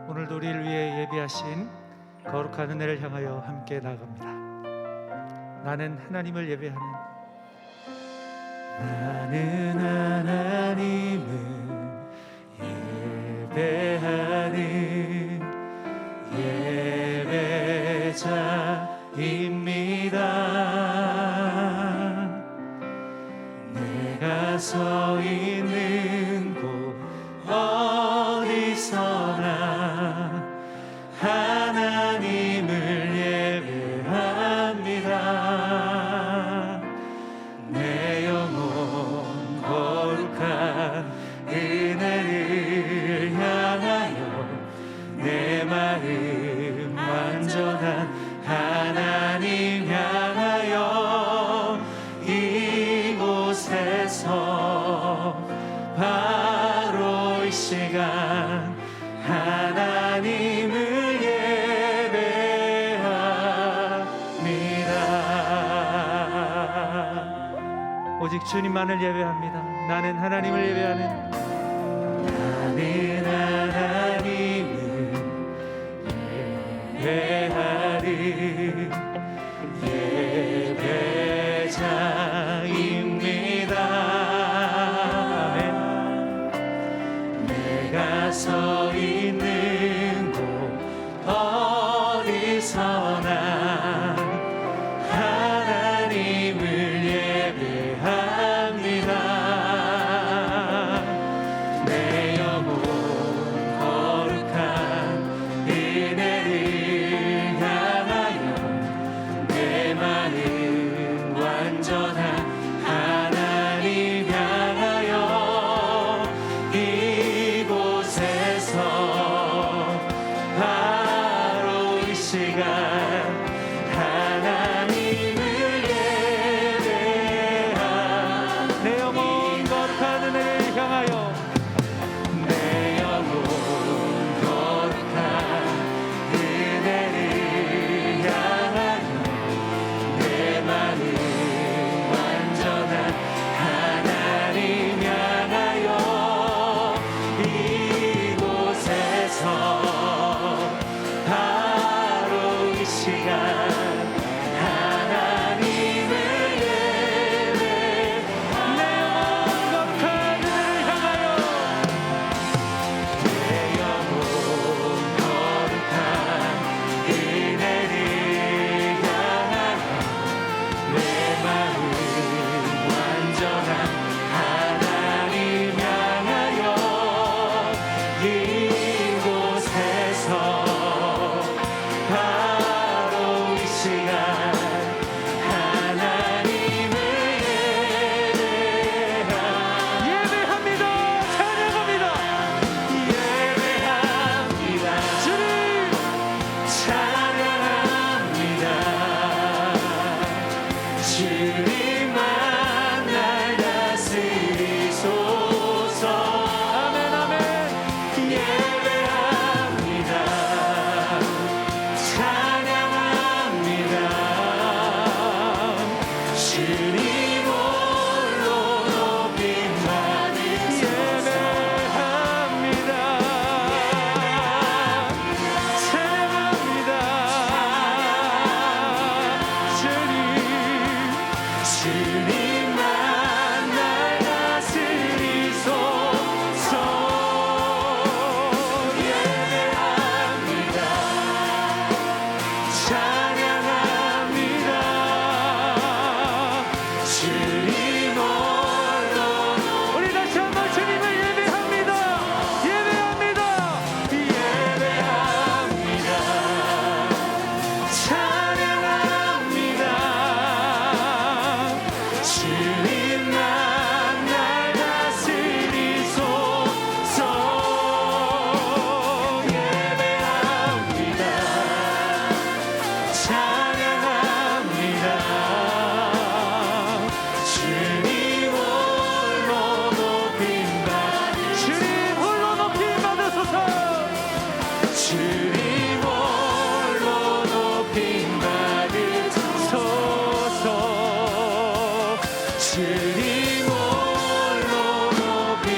오늘도 우리를 위해 예비하신 거룩한 은혜를 향하여 함께 나아갑니다. 나는 하나님을 예배하는, 나는 하나님을 예배하는 예배자입니다. 내가 서 있는 곳 어디서나 하나님을 예배합니다. 내 영혼 거룩한 은혜를 향하여 내 마음 완전한 하나님 향하여 이곳에서 바로 이 시간 하나님을 예배합니다. 오직 주님만을 예배합니다. 나는 하나님을 예배하는, 나는 하나님을 예배하는 예배자입니다. 아멘. 내가 서 있는 곳 어디서나 하나님을 예배합니다. 내 영혼 거룩한 은혜를 향하여 내 마음 완전한 하나님 향하여 이곳에서 바로 이 시간 하나님을 예배합니다. 내 영혼 거룩한 은혜를 향하여, 내 영혼 거룩한 은혜를 향하여 내 마음 완전한 하나님 향하여 이곳에서 바로 이 시간 하나님을 예배, 내 영혼 거룩한 은혜를 향하여, 내 영혼 거룩한 은혜를 향하여 내 마음 완전한 하나님 향하여 이곳에서 바로 이 시간 하나님을 예배합니다. 찬양합니다. 예배합니다. 주님 찬양합니다. 주님만 날 다스리소서. 아멘 아멘. 예배합니다. 찬양합니다. 주님 홀로 높임 받으소서. 예배합니다. 찬양합니다. 주님만 날 다스리소서. 예배합니다. 찬양합니다. 주님 홀로, 우리 다시 한번 주님을 예배합니다. 예배합니다. 예배합니다. 찬양합니다. 주님만 날 다스리소서. 예배합니다. 찬양합니다. 주님 홀로 높임 받으소서. 주님 홀로 높임 받으소서. 주님 홀로 높임 받으소서. 주님 홀로 높임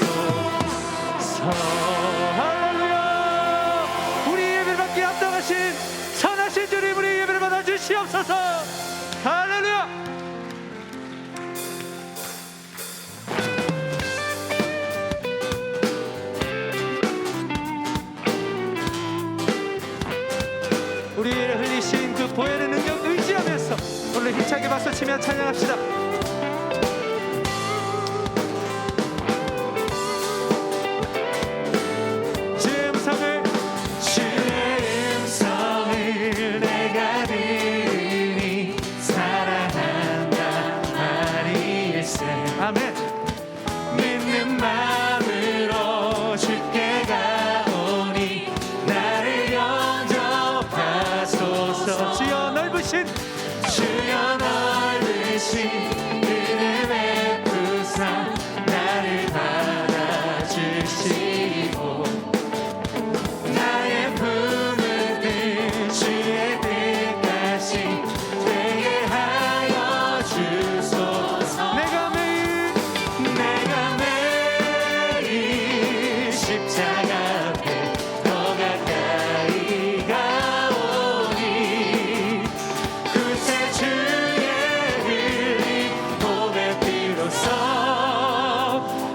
받으소서. 할렐루야. 박수치며 찬양합시다. 주의 음성을 내가 들으니 사랑한다 말일세. 아멘. 믿는 마음으로 주께 가오니 나를 영접하소서. 주여 넓으신 은혜 베푸사 나를 받아주시고 나의 품을 든 주의 뜻까지 되게 하여 주소서. 내가 매일 십자가 앞에 더 가까이 가오니 그새 주의 흘린 보배 피로써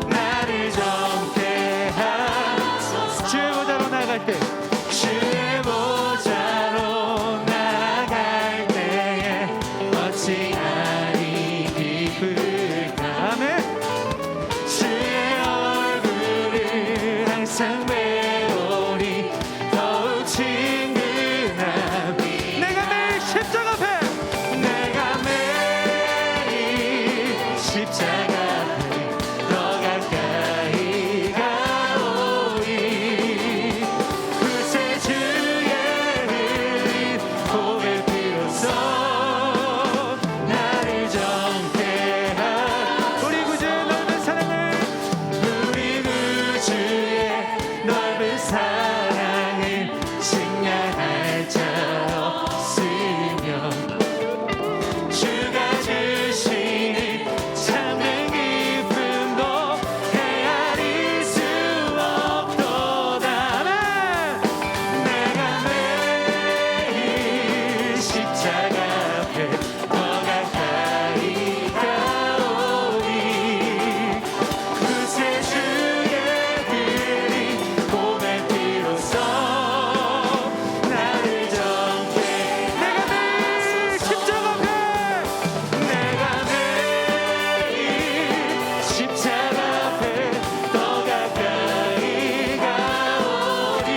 나를 정케 하소서. 주의 보좌로 나갈 때 주의 보좌로 나갈 때에 어찌하니 기쁠까. 아멘. 주의 얼굴을 항상 배우니 더욱 친근함이. 내가 매일 십자가 앞에 더 가까이 가오니 그새 주의 흘린 보배 피로써 나를 정케 하소서. 우리 구주의 넓은 사랑을 측량할 자 없으며 주가 주시는 참된 기쁨도 헤아릴 수 없도다. 내가 매일 십자가 앞에 더 가까이 가오니 그새 주의 흘린 보배 피로써 나를 정케. 내가 매일 십자가 앞에 더 가까이 가오니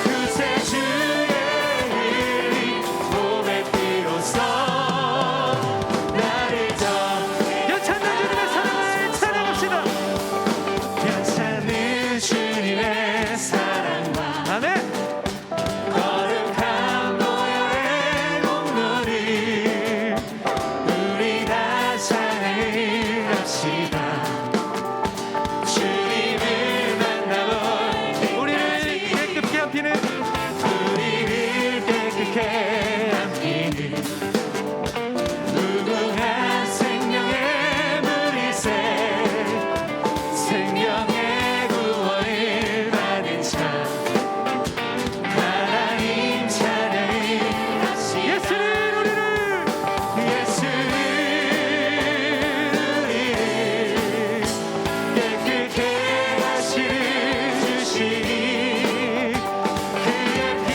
그새 주의 흘린 보배 피로써 나를 정케. 연찬는 주님의 사랑을 찬양합시다. 연찬는 주님의 사랑과 아멘. 거룩한 보혈의 공로를 우리 다 찬양을 합시다. 주님을 만나볼 우리를 깨끗게 함피는 무궁한 생명의 물일새 생명의 구원을 받은 자 하나님 찬양을 합시다. 예수는 우리를 깨끗게 하시는 주시니 그의 피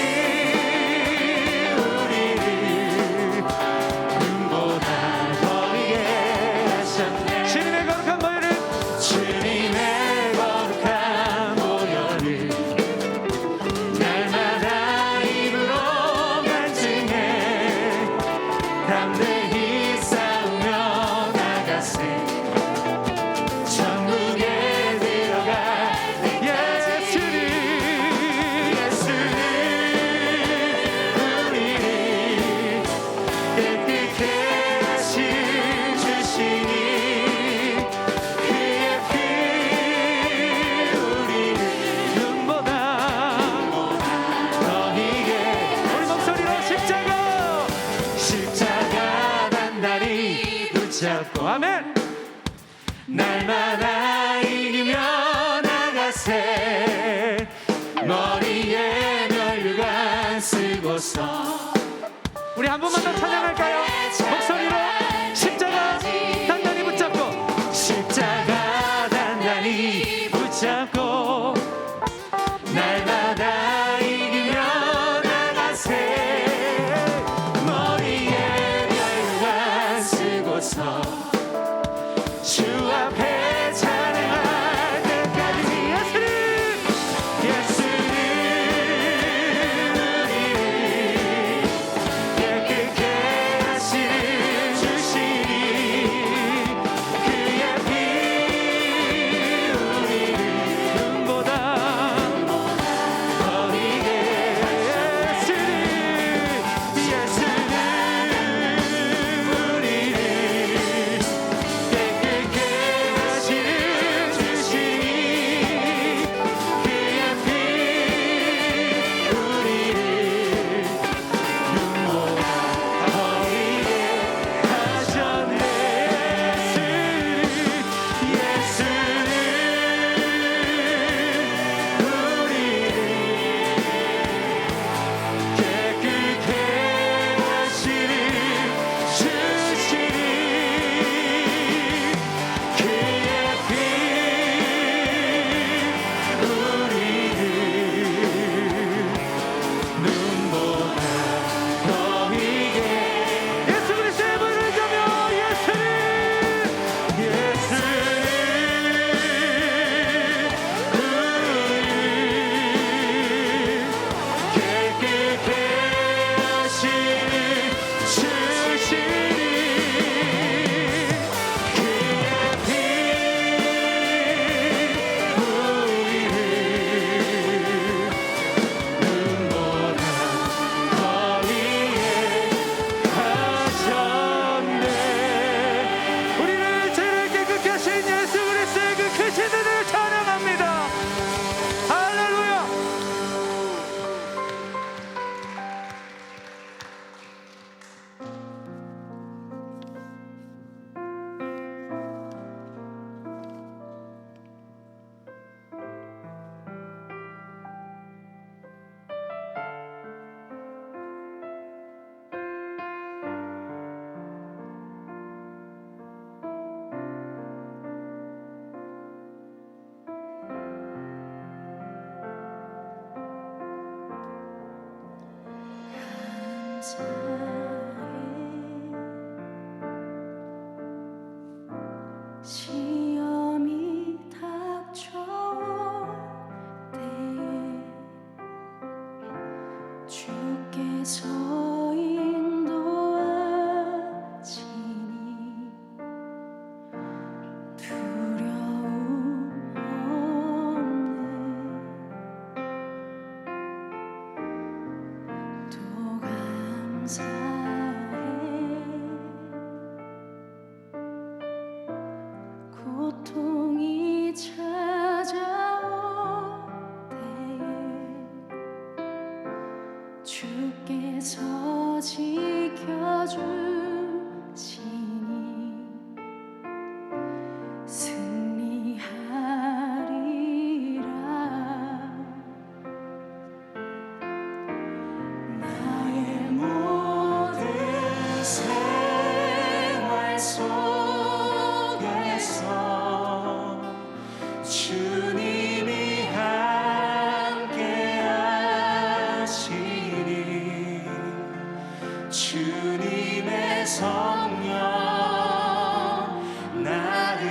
우리를 눈보다 더하게 하셨네. 주님의 거룩한 보혈을 날마다 입으로 간증해 담대히 싸우며 나가세. 천국에 들어가 예수는 우리를 깨끗게 하시는 주시니 그의 피 우리를 눈보다 더히게. 우리 목소리로 십자가 단단히 붙잡고 아멘. 날마다 이기며 나가세. 머리에 면류관 쓰고서. 우리 한 번만 더 찬양할까요? 목소리로 십자가 단단히 붙잡고 십자가 단단히 붙잡고 날마다 이기며 나가세. 머리에 시험이 닥쳐올 때에 주께서 인도하시니 두려움 없네. 또 감사해. 고통이 찾아올 때에 주께서 지켜주시니 승리하리라. 나의 모든 생활 속에서 주님이 함께 하시니 주님의 성령 나를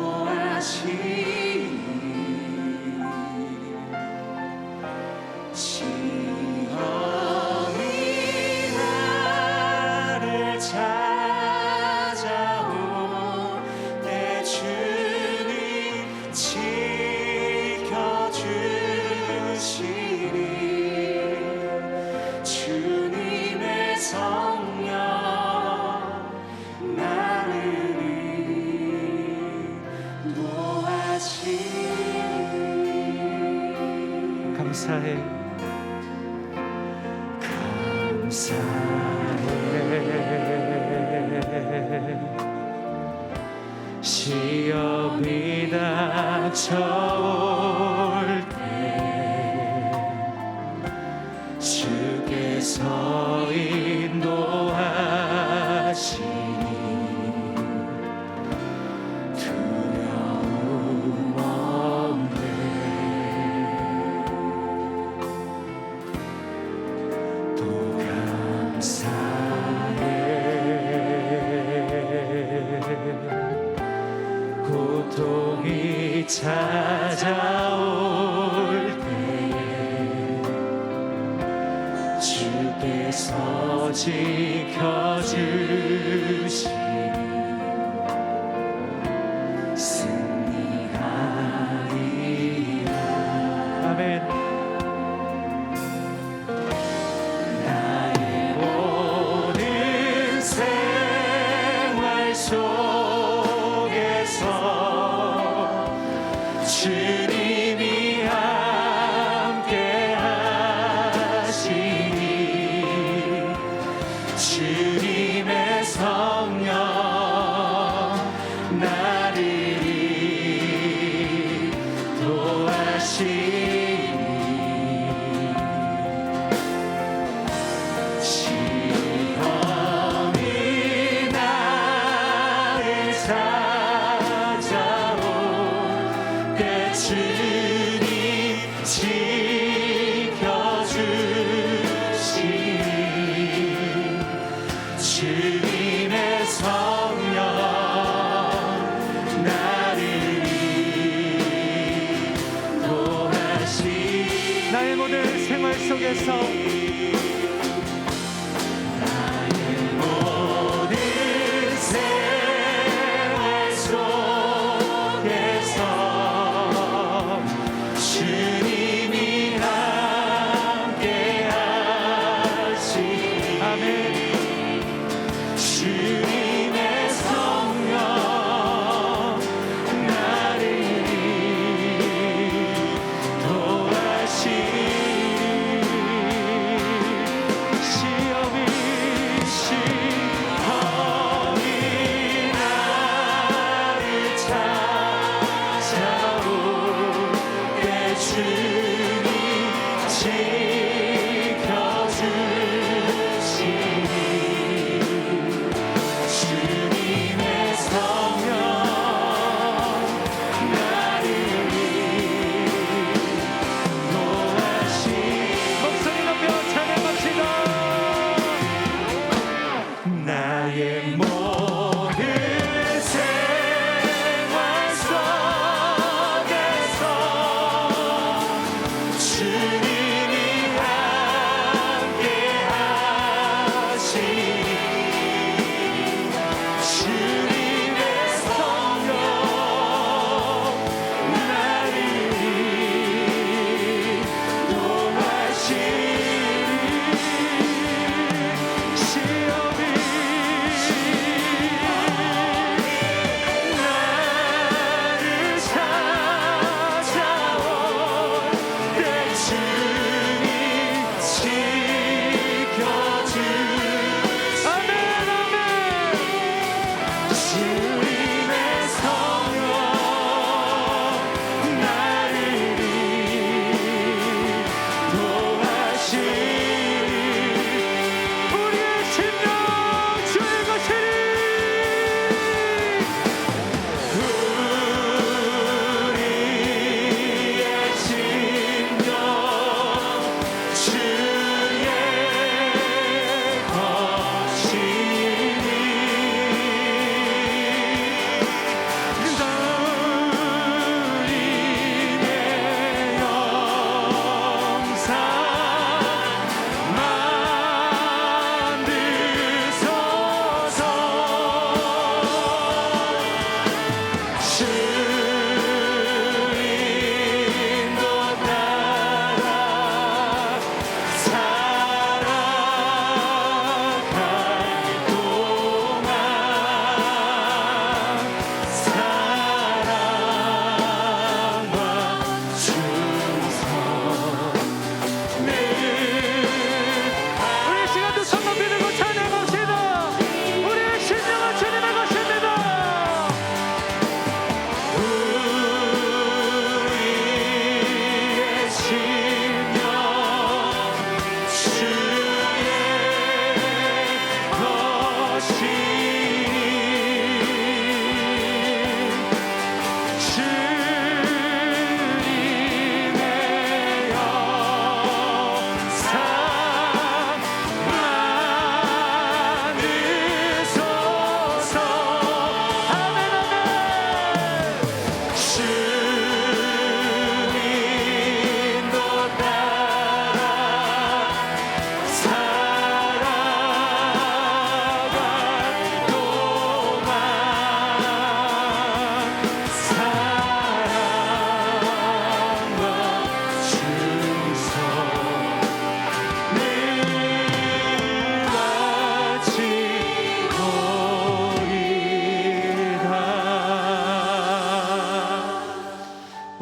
인도하시니 시험이 나를 찾아올 때 주님 지켜주시니 주님의 성령 나를 인도하시니. 감사해. 시험이 닥쳐올 때 주께서 인도하시니 두려움 없네. 또 감사해. 고통이 찾아올 때에 주께서 지켜주시니 승리하리라. 아멘. 나의 모든 생활 속에서 주님이 함께 하시니 주님의 성령 나를 인도하시니 시험이 나를 찾아올 때 주님 지켜주시니 주님의 성령 나를 인도하시니 나의 모든 생활 속에서 나의 모든 생활 속에서 주님이 함께 하시니 아멘. 주님의 성령 나를 인도하시니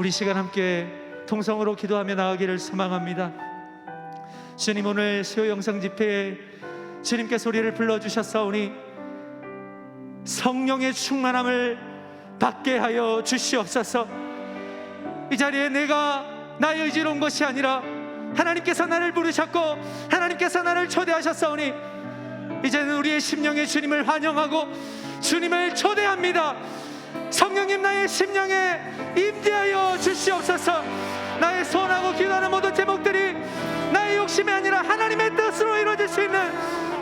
우리 시간 함께 통성으로 기도하며 나아가기를 소망합니다. 주님, 오늘 수요 영상 집회에 주님께서 우리를 불러주셨사오니 성령의 충만함을 받게 하여 주시옵소서. 이 자리에 내가 나의 의지로 온 것이 아니라 하나님께서 나를 부르셨고 하나님께서 나를 초대하셨사오니 이제는 우리의 심령에 주님을 환영하고 주님을 초대합니다. 성령님, 나의 심령에 임재하여 주시옵소서. 나의 소원하고 기도하는 모든 제목들이 나의 욕심이 아니라 하나님의 뜻으로 이루어질 수 있는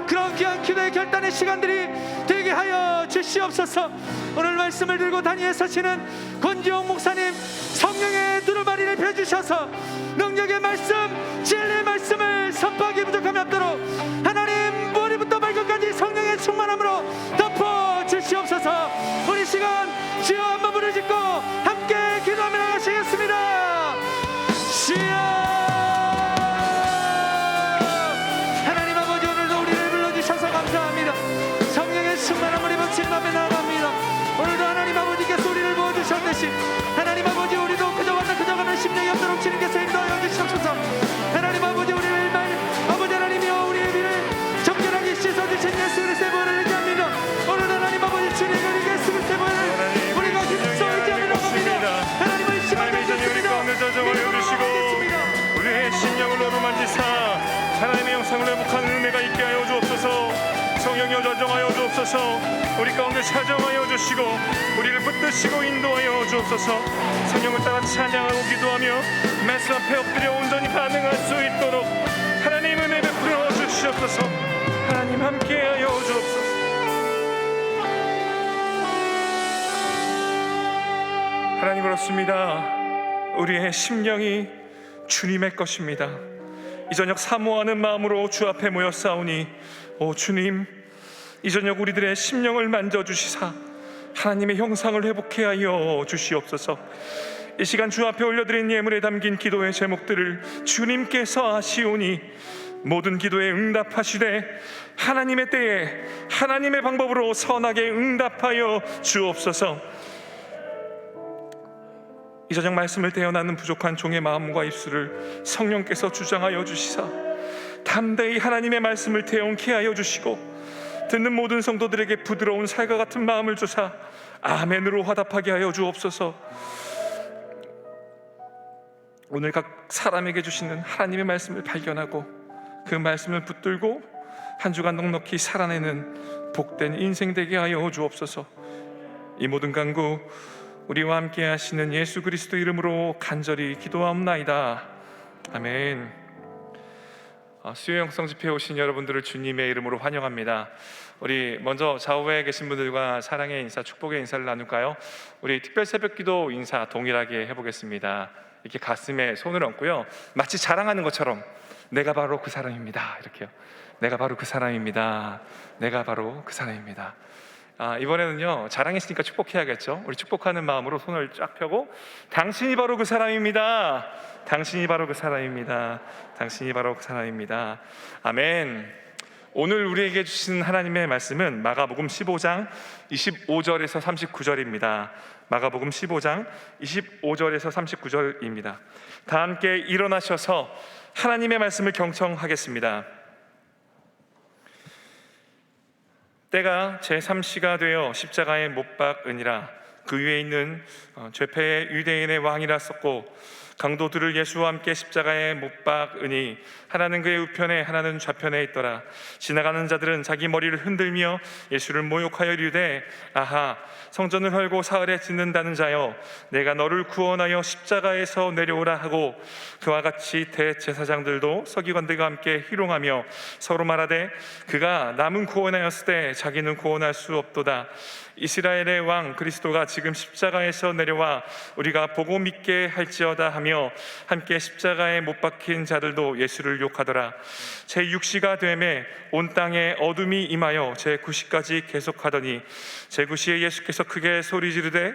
그런 귀한 기도의 결단의 시간들이 되게 하여 주시옵소서. 오늘 말씀을 들고 단위에 서시는 권지용 목사님, 성령의 두루마리를 펴주셔서 능력의 말씀, 진리의 말씀을 선포하기 부족함이 없도록 하나님 머리부터 발끝까지 성령의 충만함으로 덮어 주시옵소서. 우리 시간 주여 한번 부르짖고 함께 기도하며 나가시겠습니다. 주여, 충만함을 입은 주님 앞에 나아갑니다. 오늘도 하나님 아버지께서 우리를 부어주셨듯이 하나님 아버지, 우리도 그저 왔다 그저 가는 심령이 없도록 주님께서 인도하여 주시옵소서. 하나님 아버지, 우리를 아버지 하나님이여 우리의 비를 정결하게 씻어주신 예수 그리스도의 보혈을 의지합니다. 오늘 하나님 아버지, 주님을 예수 그리스도의 보혈을 우리가 힘써 의지하며 나갑니다. 하나님의 시간을 주십니다. 우리의 심령을 어루만지사 하나님의 영상을 회복하는 은혜가 있게 하여 주옵소서. 성령이여 전정하여 주옵소서. 우리 가운데 찾아와여 주시고 우리를 붙드시고 인도하여 주옵소서. 성령을 따라 찬양하고 기도하며 말씀 앞에 엎드려 온전히 반응할 수 있도록 하나님 은혜 베풀어 주시옵소서. 하나님 함께하여 주옵소서. 하나님, 그렇습니다. 우리의 심령이 주님의 것입니다. 이 저녁 사모하는 마음으로 주 앞에 모였사오니 오 주님, 이 저녁 우리들의 심령을 만져주시사 하나님의 형상을 회복해 하여 주시옵소서. 이 시간 주 앞에 올려드린 예물에 담긴 기도의 제목들을 주님께서 아시오니 모든 기도에 응답하시되 하나님의 때에 하나님의 방법으로 선하게 응답하여 주옵소서. 이 저녁 말씀을 대언하는 부족한 종의 마음과 입술을 성령께서 주장하여 주시사 담대히 하나님의 말씀을 대언케 하여 주시고 듣는 모든 성도들에게 부드러운 살과 같은 마음을 주사 아멘으로 화답하게 하여 주옵소서. 오늘 각 사람에게 주시는 하나님의 말씀을 발견하고 그 말씀을 붙들고 한 주간 넉넉히 살아내는 복된 인생 되게 하여 주옵소서. 이 모든 간구 우리와 함께 하시는 예수 그리스도 이름으로 간절히 기도하옵나이다. 아멘. 수요 영성 집회에 오신 여러분들을 주님의 이름으로 환영합니다. 우리 먼저 좌우에 계신 분들과 사랑의 인사, 축복의 인사를 나눌까요? 우리 특별 새벽기도 인사 동일하게 해보겠습니다. 이렇게 가슴에 손을 얹고요, 마치 자랑하는 것처럼 내가 바로 그 사람입니다. 이렇게요. 내가 바로 그 사람입니다. 내가 바로 그 사람입니다. 이번에는요, 자랑했으니까 축복해야겠죠. 우리 축복하는 마음으로 손을 쫙 펴고 당신이 바로 그 사람입니다. 당신이 바로 그 사람입니다. 당신이 바로 그 사람입니다. 아멘. 오늘 우리에게 주신 하나님의 말씀은 마가복음 15장 25절에서 39절입니다. 마가복음 15장 25절에서 39절입니다. 다 함께 일어나셔서 하나님의 말씀을 경청하겠습니다. 때가 제3시가 되어 십자가에 못 박으니라. 그 위에 있는 죄패의 유대인의 왕이라 썼고 강도들을 예수와 함께 십자가에 못 박으니 하나는 그의 우편에 하나는 좌편에 있더라. 지나가는 자들은 자기 머리를 흔들며 예수를 모욕하여 이르되 아하, 성전을 헐고 사흘에 짓는다는 자여, 내가 너를 구원하여 십자가에서 내려오라 하고 그와 같이 대제사장들도 서기관들과 함께 희롱하며 서로 말하되 그가 남은 구원하였을 때 자기는 구원할 수 없도다. 이스라엘의 왕 그리스도가 지금 십자가에서 내려와 우리가 보고 믿게 할지어다 하며 함께 십자가에 못 박힌 자들도 예수를 욕하더라. 제6시가 되매 온 땅에 어둠이 임하여 제9시까지 계속하더니 제9시에 예수께서 크게 소리 지르되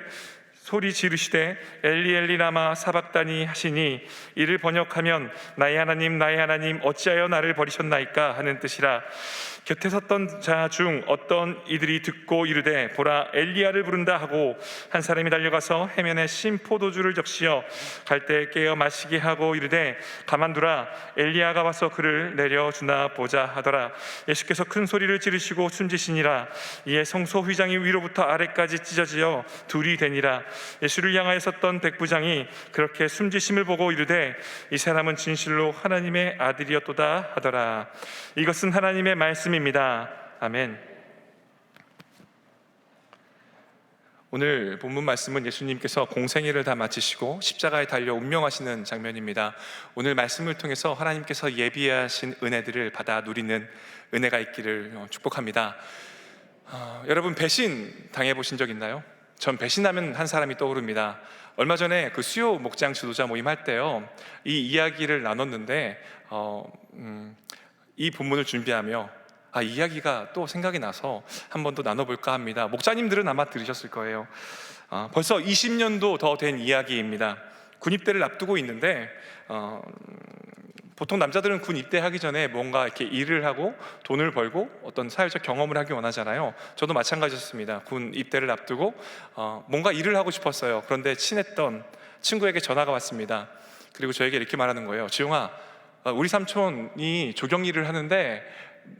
소리 지르시되 엘리 엘리 라마 사박다니 하시니 이를 번역하면 나의 하나님 어찌하여 나를 버리셨나이까 하는 뜻이라. 곁에 섰던 자 중 어떤 이들이 듣고 이르되 보라 엘리야를 부른다 하고 한 사람이 달려가서 해면에 신 포도주를 적시어 갈대에 깨어 마시게 하고 이르되 가만두라 엘리야가 와서 그를 내려주나 보자 하더라. 예수께서 큰 소리를 지르시고 숨지시니라. 이에 성소 휘장이 위로부터 아래까지 찢어지어 둘이 되니라. 예수를 향하여 섰던 백부장이 그렇게 숨지심을 보고 이르되 이 사람은 진실로 하나님의 아들이었도다 하더라. 이것은 하나님의 말씀입니다. 아멘. 오늘 본문 말씀은 예수님께서 공생애를 다 마치시고 십자가에 달려 운명하시는 장면입니다. 오늘 말씀을 통해서 하나님께서 예비하신 은혜들을 받아 누리는 은혜가 있기를 축복합니다. 여러분 배신 당해보신 적 있나요? 전 배신하면 한 사람이 떠오릅니다. 얼마 전에 그 수요 목장 지도자 모임 할 때요, 이 이야기를 나눴는데 이 본문을 준비하며 이야기가 또 생각이 나서 한 번 더 나눠볼까 합니다. 목자님들은 아마 들으셨을 거예요. 벌써 20년도 더 된 이야기입니다. 군 입대를 앞두고 있는데 보통 남자들은 군 입대하기 전에 뭔가 이렇게 일을 하고 돈을 벌고 어떤 사회적 경험을 하기 원하잖아요. 저도 마찬가지였습니다. 군 입대를 앞두고 뭔가 일을 하고 싶었어요. 그런데 친했던 친구에게 전화가 왔습니다. 그리고 저에게 이렇게 말하는 거예요. 지용아, 우리 삼촌이 조경 일을 하는데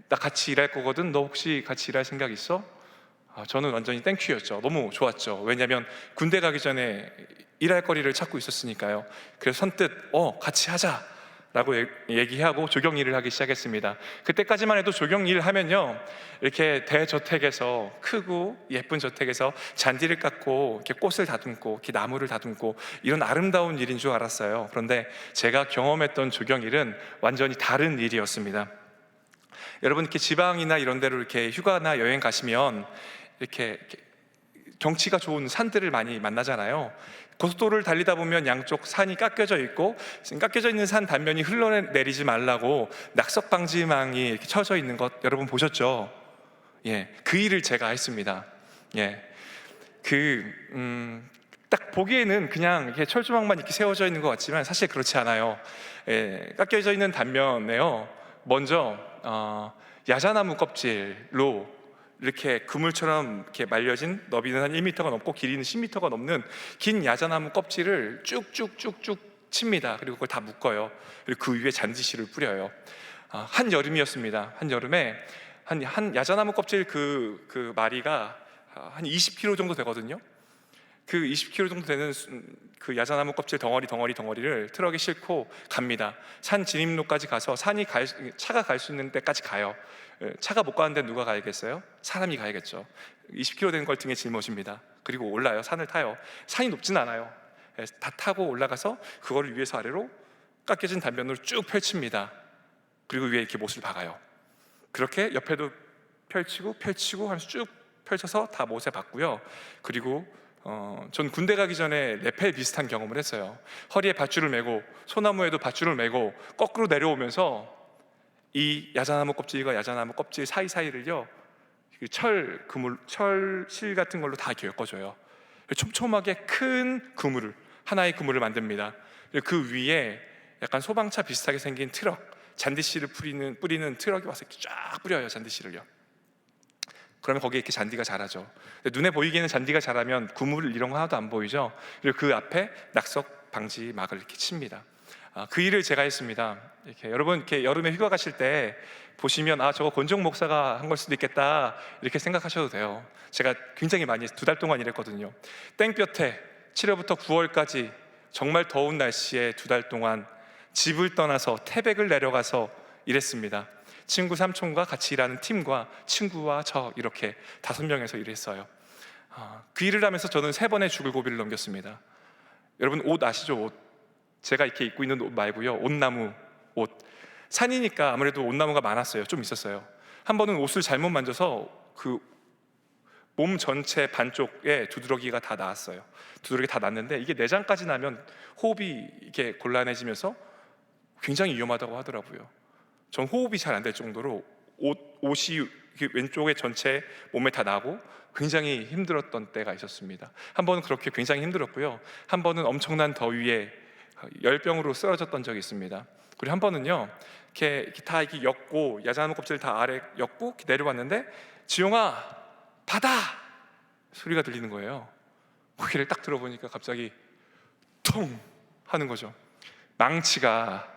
나 같이 일할 거거든. 너 혹시 같이 일할 생각 있어? 저는 완전히 땡큐였죠. 너무 좋았죠. 왜냐하면 군대 가기 전에 일할 거리를 찾고 있었으니까요. 그래서 선뜻 같이 하자 라고 얘기하고 조경 일을 하기 시작했습니다. 그때까지만 해도 조경 일 하면요, 이렇게 대저택에서, 크고 예쁜 저택에서 잔디를 깎고 이렇게 꽃을 다듬고 이렇게 나무를 다듬고 이런 아름다운 일인 줄 알았어요. 그런데 제가 경험했던 조경 일은 완전히 다른 일이었습니다. 여러분, 이렇게 지방이나 이런 데로 이렇게 휴가나 여행 가시면 이렇게 경치가 좋은 산들을 많이 만나잖아요. 고속도로를 달리다 보면 양쪽 산이 깎여져 있고, 깎여져 있는 산 단면이 흘러내리지 말라고 낙석 방지망이 이렇게 쳐져 있는 것 여러분 보셨죠? 예, 그 일을 제가 했습니다. 예, 딱 보기에는 그냥 이렇게 철조망만 이렇게 세워져 있는 것 같지만 사실 그렇지 않아요. 예, 깎여져 있는 단면에요, 먼저 야자나무 껍질로 이렇게 그물처럼 이렇게 말려진, 너비는 한 1m가 넘고 길이는 10m가 넘는 긴 야자나무 껍질을 쭉쭉쭉쭉 칩니다. 그리고 그걸 다 묶어요. 그리고 그 위에 잔디실을 뿌려요. 한 여름이었습니다. 한 여름에 한 야자나무 껍질 그 마리가 한 20kg 정도 되거든요. 그 20kg 정도 되는 그 야자나무 껍질 덩어리를 트럭에 싣고 갑니다. 산 진입로까지 가서 차가 갈 수 있는 데까지 가요. 차가 못 가는데 누가 가야겠어요? 사람이 가야겠죠. 20kg 된 걸 등에 짊어집니다. 그리고 올라요. 산을 타요. 산이 높진 않아요. 다 타고 올라가서 그거를 위에서 아래로 깎여진 단면으로 쭉 펼칩니다. 그리고 위에 이렇게 못을 박아요. 그렇게 옆에도 펼치고 하면서 쭉 펼쳐서 다 못에 박고요. 그리고 전 군대 가기 전에 레펠 비슷한 경험을 했어요. 허리에 밧줄을 매고 소나무에도 밧줄을 매고 거꾸로 내려오면서 이 야자나무 껍질과 야자나무 껍질 사이사이를요, 철실 같은 걸로 다 엮어줘요. 촘촘하게 큰 하나의 그물을 만듭니다. 그 위에 약간 소방차 비슷하게 생긴 트럭, 잔디씨를 뿌리는 트럭이 와서 이렇게 쫙 뿌려요, 잔디씨를요. 그러면 거기에 이렇게 잔디가 자라죠. 눈에 보이기에는 잔디가 자라면 그물 이런 거 하나도 안 보이죠. 그리고 그 앞에 낙석 방지 막을 이렇게 칩니다. 그 일을 제가 했습니다. 여러분 이렇게 여름에 휴가 가실 때 보시면 저거 권종 목사가 한 걸 수도 있겠다 이렇게 생각하셔도 돼요. 제가 굉장히 많이 2달 동안 일했거든요. 땡볕에 7월부터 9월까지 정말 더운 날씨에 2달 동안 집을 떠나서 태백을 내려가서 일했습니다. 친구 삼촌과 같이 일하는 팀과 친구와 저 이렇게 5명에서 일했어요. 그 일을 하면서 저는 3번의 죽을 고비를 넘겼습니다. 여러분 옷 아시죠? 옷. 제가 이렇게 입고 있는 옷 말고요, 온나무 옷. 산이니까 아무래도 온나무가 많았어요. 좀 있었어요. 한 번은 옷을 잘못 만져서 그 몸 전체 반쪽에 두드러기가 다 나왔어요. 두드러기 다 났는데 이게 내장까지 나면 호흡이 이렇게 곤란해지면서 굉장히 위험하다고 하더라고요. 전 호흡이 잘 안 될 정도로 옷이 왼쪽에 전체 몸에 다 나고 굉장히 힘들었던 때가 있었습니다. 한 번은 그렇게 굉장히 힘들었고요. 한 번은 엄청난 더위에 열병으로 쓰러졌던 적이 있습니다. 그리고 한 번은요, 이렇게 다 이렇게 엮고 야자나무 껍질 다 아래 엮고 이렇게 내려왔는데 지용아 바다 소리가 들리는 거예요. 고개를 딱 들어보니까 갑자기 통 하는 거죠. 망치가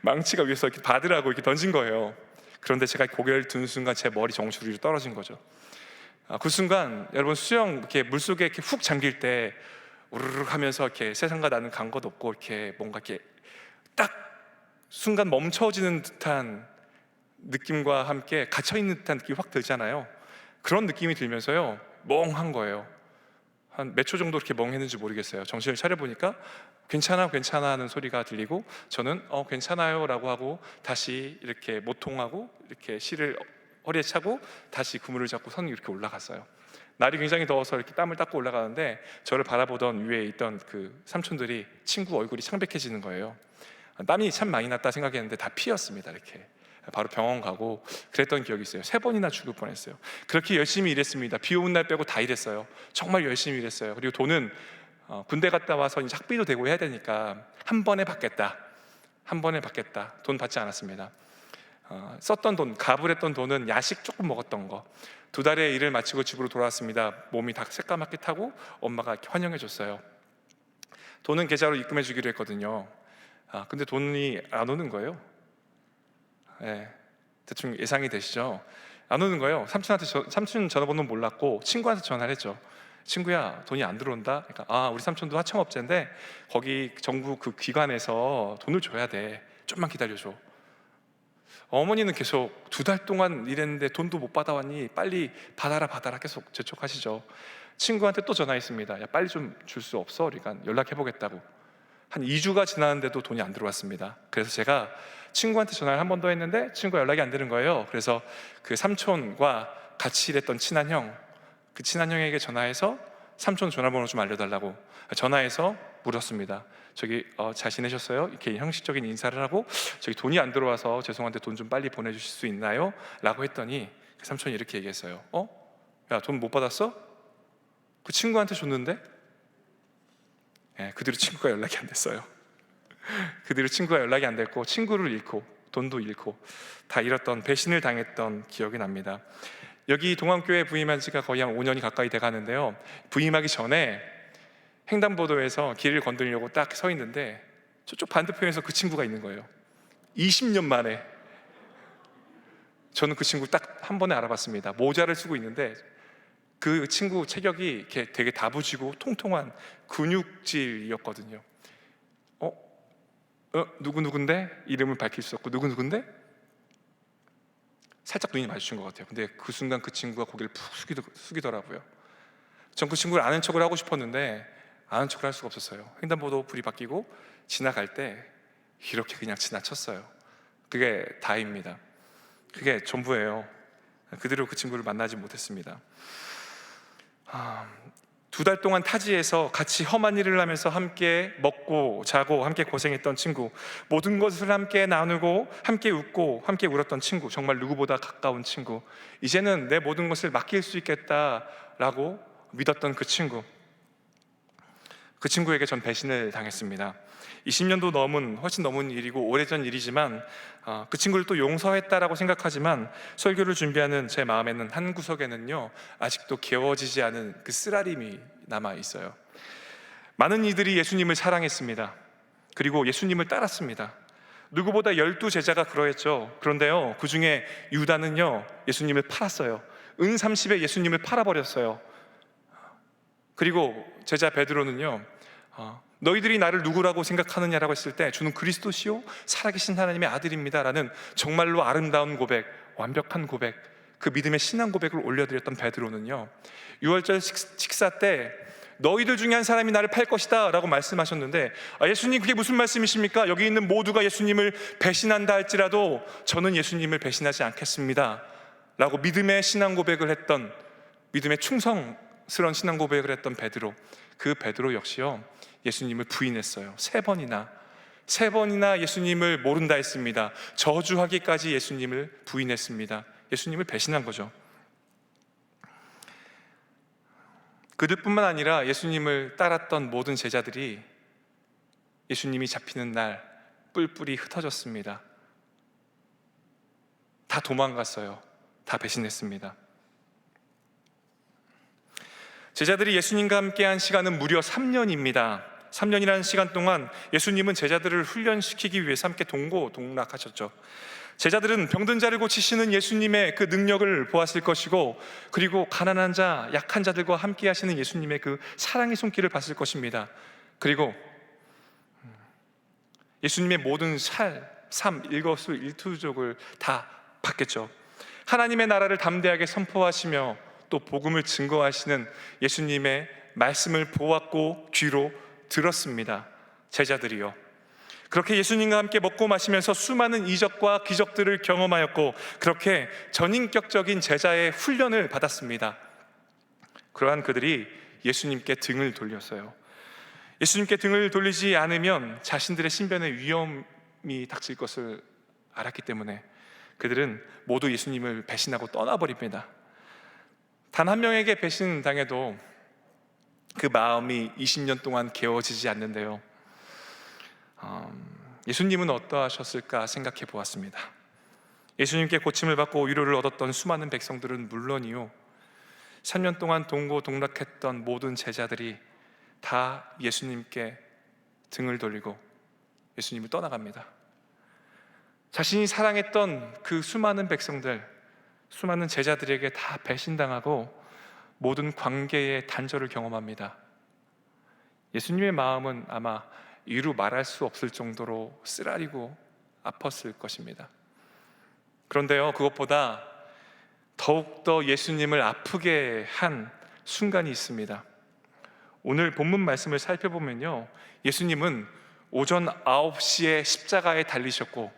위에서 이렇게 받으라고 이렇게 던진 거예요. 그런데 제가 고개를 든 순간 제 머리 정수리 위로 떨어진 거죠. 그 순간 여러분 수영 이렇게 물속에 이렇게 훅 잠길 때 우르르 하면서 이렇게 세상과 나는 간 것 없고 이렇게 뭔가 이렇게 딱 순간 멈춰지는 듯한 느낌과 함께 갇혀 있는 듯한 느낌이 확 들잖아요. 그런 느낌이 들면서요, 멍한 거예요. 한 몇 초 정도 이렇게 멍했는지 모르겠어요. 정신을 차려보니까 괜찮아 하는 소리가 들리고 저는 괜찮아요 라고 하고 다시 이렇게 모통하고 이렇게 실을 허리에 차고 다시 그물을 잡고 선 이렇게 올라갔어요. 날이 굉장히 더워서 이렇게 땀을 닦고 올라가는데 저를 바라보던 위에 있던 그 삼촌들이 친구 얼굴이 창백해지는 거예요. 땀이 참 많이 났다 생각했는데 다 피였습니다. 이렇게 바로 병원 가고 그랬던 기억이 있어요. 3번이나 죽을 뻔했어요. 그렇게 열심히 일했습니다. 비 오는 날 빼고 다 일했어요. 정말 열심히 일했어요. 그리고 돈은 군대 갔다 와서 이제 학비도 되고 해야 되니까 한 번에 받겠다. 돈 받지 않았습니다. 썼던 돈, 가불했던 돈은 야식 조금 먹었던 거. 2달의 일을 마치고 집으로 돌아왔습니다. 몸이 다 새까맣게 타고 엄마가 이렇게 환영해 줬어요. 돈은 계좌로 입금해 주기로 했거든요. 근데 돈이 안 오는 거예요. 대충 예상이 되시죠? 안 오는 거예요. 삼촌 전화번호 몰랐고 친구한테 전화를 했죠. 친구야, 돈이 안 들어온다. 그러니까 우리 삼촌도 하청업체인데 거기 정부 그 기관에서 돈을 줘야 돼. 좀만 기다려줘. 어머니는 계속 2달 동안 일했는데 돈도 못 받아왔니? 빨리 받아라 계속 재촉하시죠. 친구한테 또 전화했습니다. 야, 빨리 좀 줄 수 없어? 그러니까 연락해보겠다고. 한 2주가 지났는데도 돈이 안 들어왔습니다. 그래서 제가 친구한테 전화를 한 번 더 했는데 친구가 연락이 안 되는 거예요. 그래서 그 삼촌과 같이 일했던 친한 형, 그 친한 형에게 전화해서 삼촌 전화번호 좀 알려달라고 전화해서 물었습니다. 저기 잘 지내셨어요? 이렇게 형식적인 인사를 하고 저기 돈이 안 들어와서 죄송한데 돈 좀 빨리 보내주실 수 있나요? 라고 했더니 그 삼촌이 이렇게 얘기했어요. 야, 돈 못 받았어? 그 친구한테 줬는데? 그 뒤로 친구가 연락이 안 됐어요. 그 뒤로 친구가 연락이 안 됐고 친구를 잃고 돈도 잃고 다 잃었던, 배신을 당했던 기억이 납니다. 여기 동안교회 부임한 지가 거의 한 5년이 가까이 돼 가는데요, 부임하기 전에 횡단보도에서 길을 건드리려고 딱 서 있는데 저쪽 반대편에서 그 친구가 있는 거예요. 20년 만에. 저는 그 친구 딱 한 번에 알아봤습니다. 모자를 쓰고 있는데 그 친구 체격이 이렇게 되게 다부지고 통통한 근육질이었거든요. 누군데? 이름을 밝힐 수 없고 누군데? 살짝 눈이 마주친 것 같아요. 근데 그 순간 그 친구가 고개를 푹 숙이더라고요. 전 그 친구를 아는 척을 하고 싶었는데 아는 척을 할 수가 없었어요. 횡단보도 불이 바뀌고 지나갈 때 이렇게 그냥 지나쳤어요. 그게 다입니다. 그게 전부예요. 그대로 그 친구를 만나지 못했습니다. 2달 동안 타지에서 같이 험한 일을 하면서 함께 먹고 자고 함께 고생했던 친구, 모든 것을 함께 나누고 함께 웃고 함께 울었던 친구, 정말 누구보다 가까운 친구, 이제는 내 모든 것을 맡길 수 있겠다라고 믿었던 그 친구에게 전 배신을 당했습니다. 20년도 훨씬 넘은 일이고 오래전 일이지만 그 친구를 또 용서했다라고 생각하지만 설교를 준비하는 제 마음에는 한 구석에는요, 아직도 개워지지 않은 그 쓰라림이 남아 있어요. 많은 이들이 예수님을 사랑했습니다. 그리고 예수님을 따랐습니다. 누구보다 12제자가 그러했죠. 그런데요, 그 중에 유다는요, 예수님을 팔았어요. 은 30에 예수님을 팔아버렸어요. 그리고 제자 베드로는요, 너희들이 나를 누구라고 생각하느냐라고 했을 때 주는 그리스도시요 살아계신 하나님의 아들입니다 라는 정말로 아름다운 고백, 완벽한 고백, 그 믿음의 신앙 고백을 올려드렸던 베드로는요, 6월절 식사 때 너희들 중에 한 사람이 나를 팔 것이다 라고 말씀하셨는데, 예수님 그게 무슨 말씀이십니까? 여기 있는 모두가 예수님을 배신한다 할지라도 저는 예수님을 배신하지 않겠습니다 라고 믿음의 신앙 고백을 했던, 믿음의 충성스러운 신앙 고백을 했던 베드로, 그 베드로 역시요, 예수님을 부인했어요. 3번이나 예수님을 모른다 했습니다. 저주하기까지 예수님을 부인했습니다. 예수님을 배신한 거죠. 그들뿐만 아니라 예수님을 따랐던 모든 제자들이 예수님이 잡히는 날 뿔뿔이 흩어졌습니다. 다 도망갔어요. 다 배신했습니다. 제자들이 예수님과 함께한 시간은 무려 3년입니다. 3년이라는 시간 동안 예수님은 제자들을 훈련시키기 위해서 함께 동고동락하셨죠. 제자들은 병든 자를 고치시는 예수님의 그 능력을 보았을 것이고, 그리고 가난한 자, 약한 자들과 함께 하시는 예수님의 그 사랑의 손길을 봤을 것입니다. 그리고 예수님의 모든 삶, 일거수일투족을 다 봤겠죠. 하나님의 나라를 담대하게 선포하시며 또 복음을 증거하시는 예수님의 말씀을 보았고 귀로 들었습니다. 제자들이요. 그렇게 예수님과 함께 먹고 마시면서 수많은 이적과 기적들을 경험하였고, 그렇게 전인격적인 제자의 훈련을 받았습니다. 그러한 그들이 예수님께 등을 돌렸어요. 예수님께 등을 돌리지 않으면 자신들의 신변에 위험이 닥칠 것을 알았기 때문에 그들은 모두 예수님을 배신하고 떠나버립니다. 단 한 명에게 배신당해도 그 마음이 20년 동안 개워지지 않는데요. 예수님은 어떠하셨을까 생각해 보았습니다. 예수님께 고침을 받고 위로를 얻었던 수많은 백성들은 물론이요, 3년 동안 동고동락했던 모든 제자들이 다 예수님께 등을 돌리고 예수님을 떠나갑니다. 자신이 사랑했던 그 수많은 백성들, 수많은 제자들에게 다 배신당하고 모든 관계의 단절을 경험합니다. 예수님의 마음은 아마 이루 말할 수 없을 정도로 쓰라리고 아팠을 것입니다. 그런데요, 그것보다 더욱더 예수님을 아프게 한 순간이 있습니다. 오늘 본문 말씀을 살펴보면요, 예수님은 오전 9시에 십자가에 달리셨고,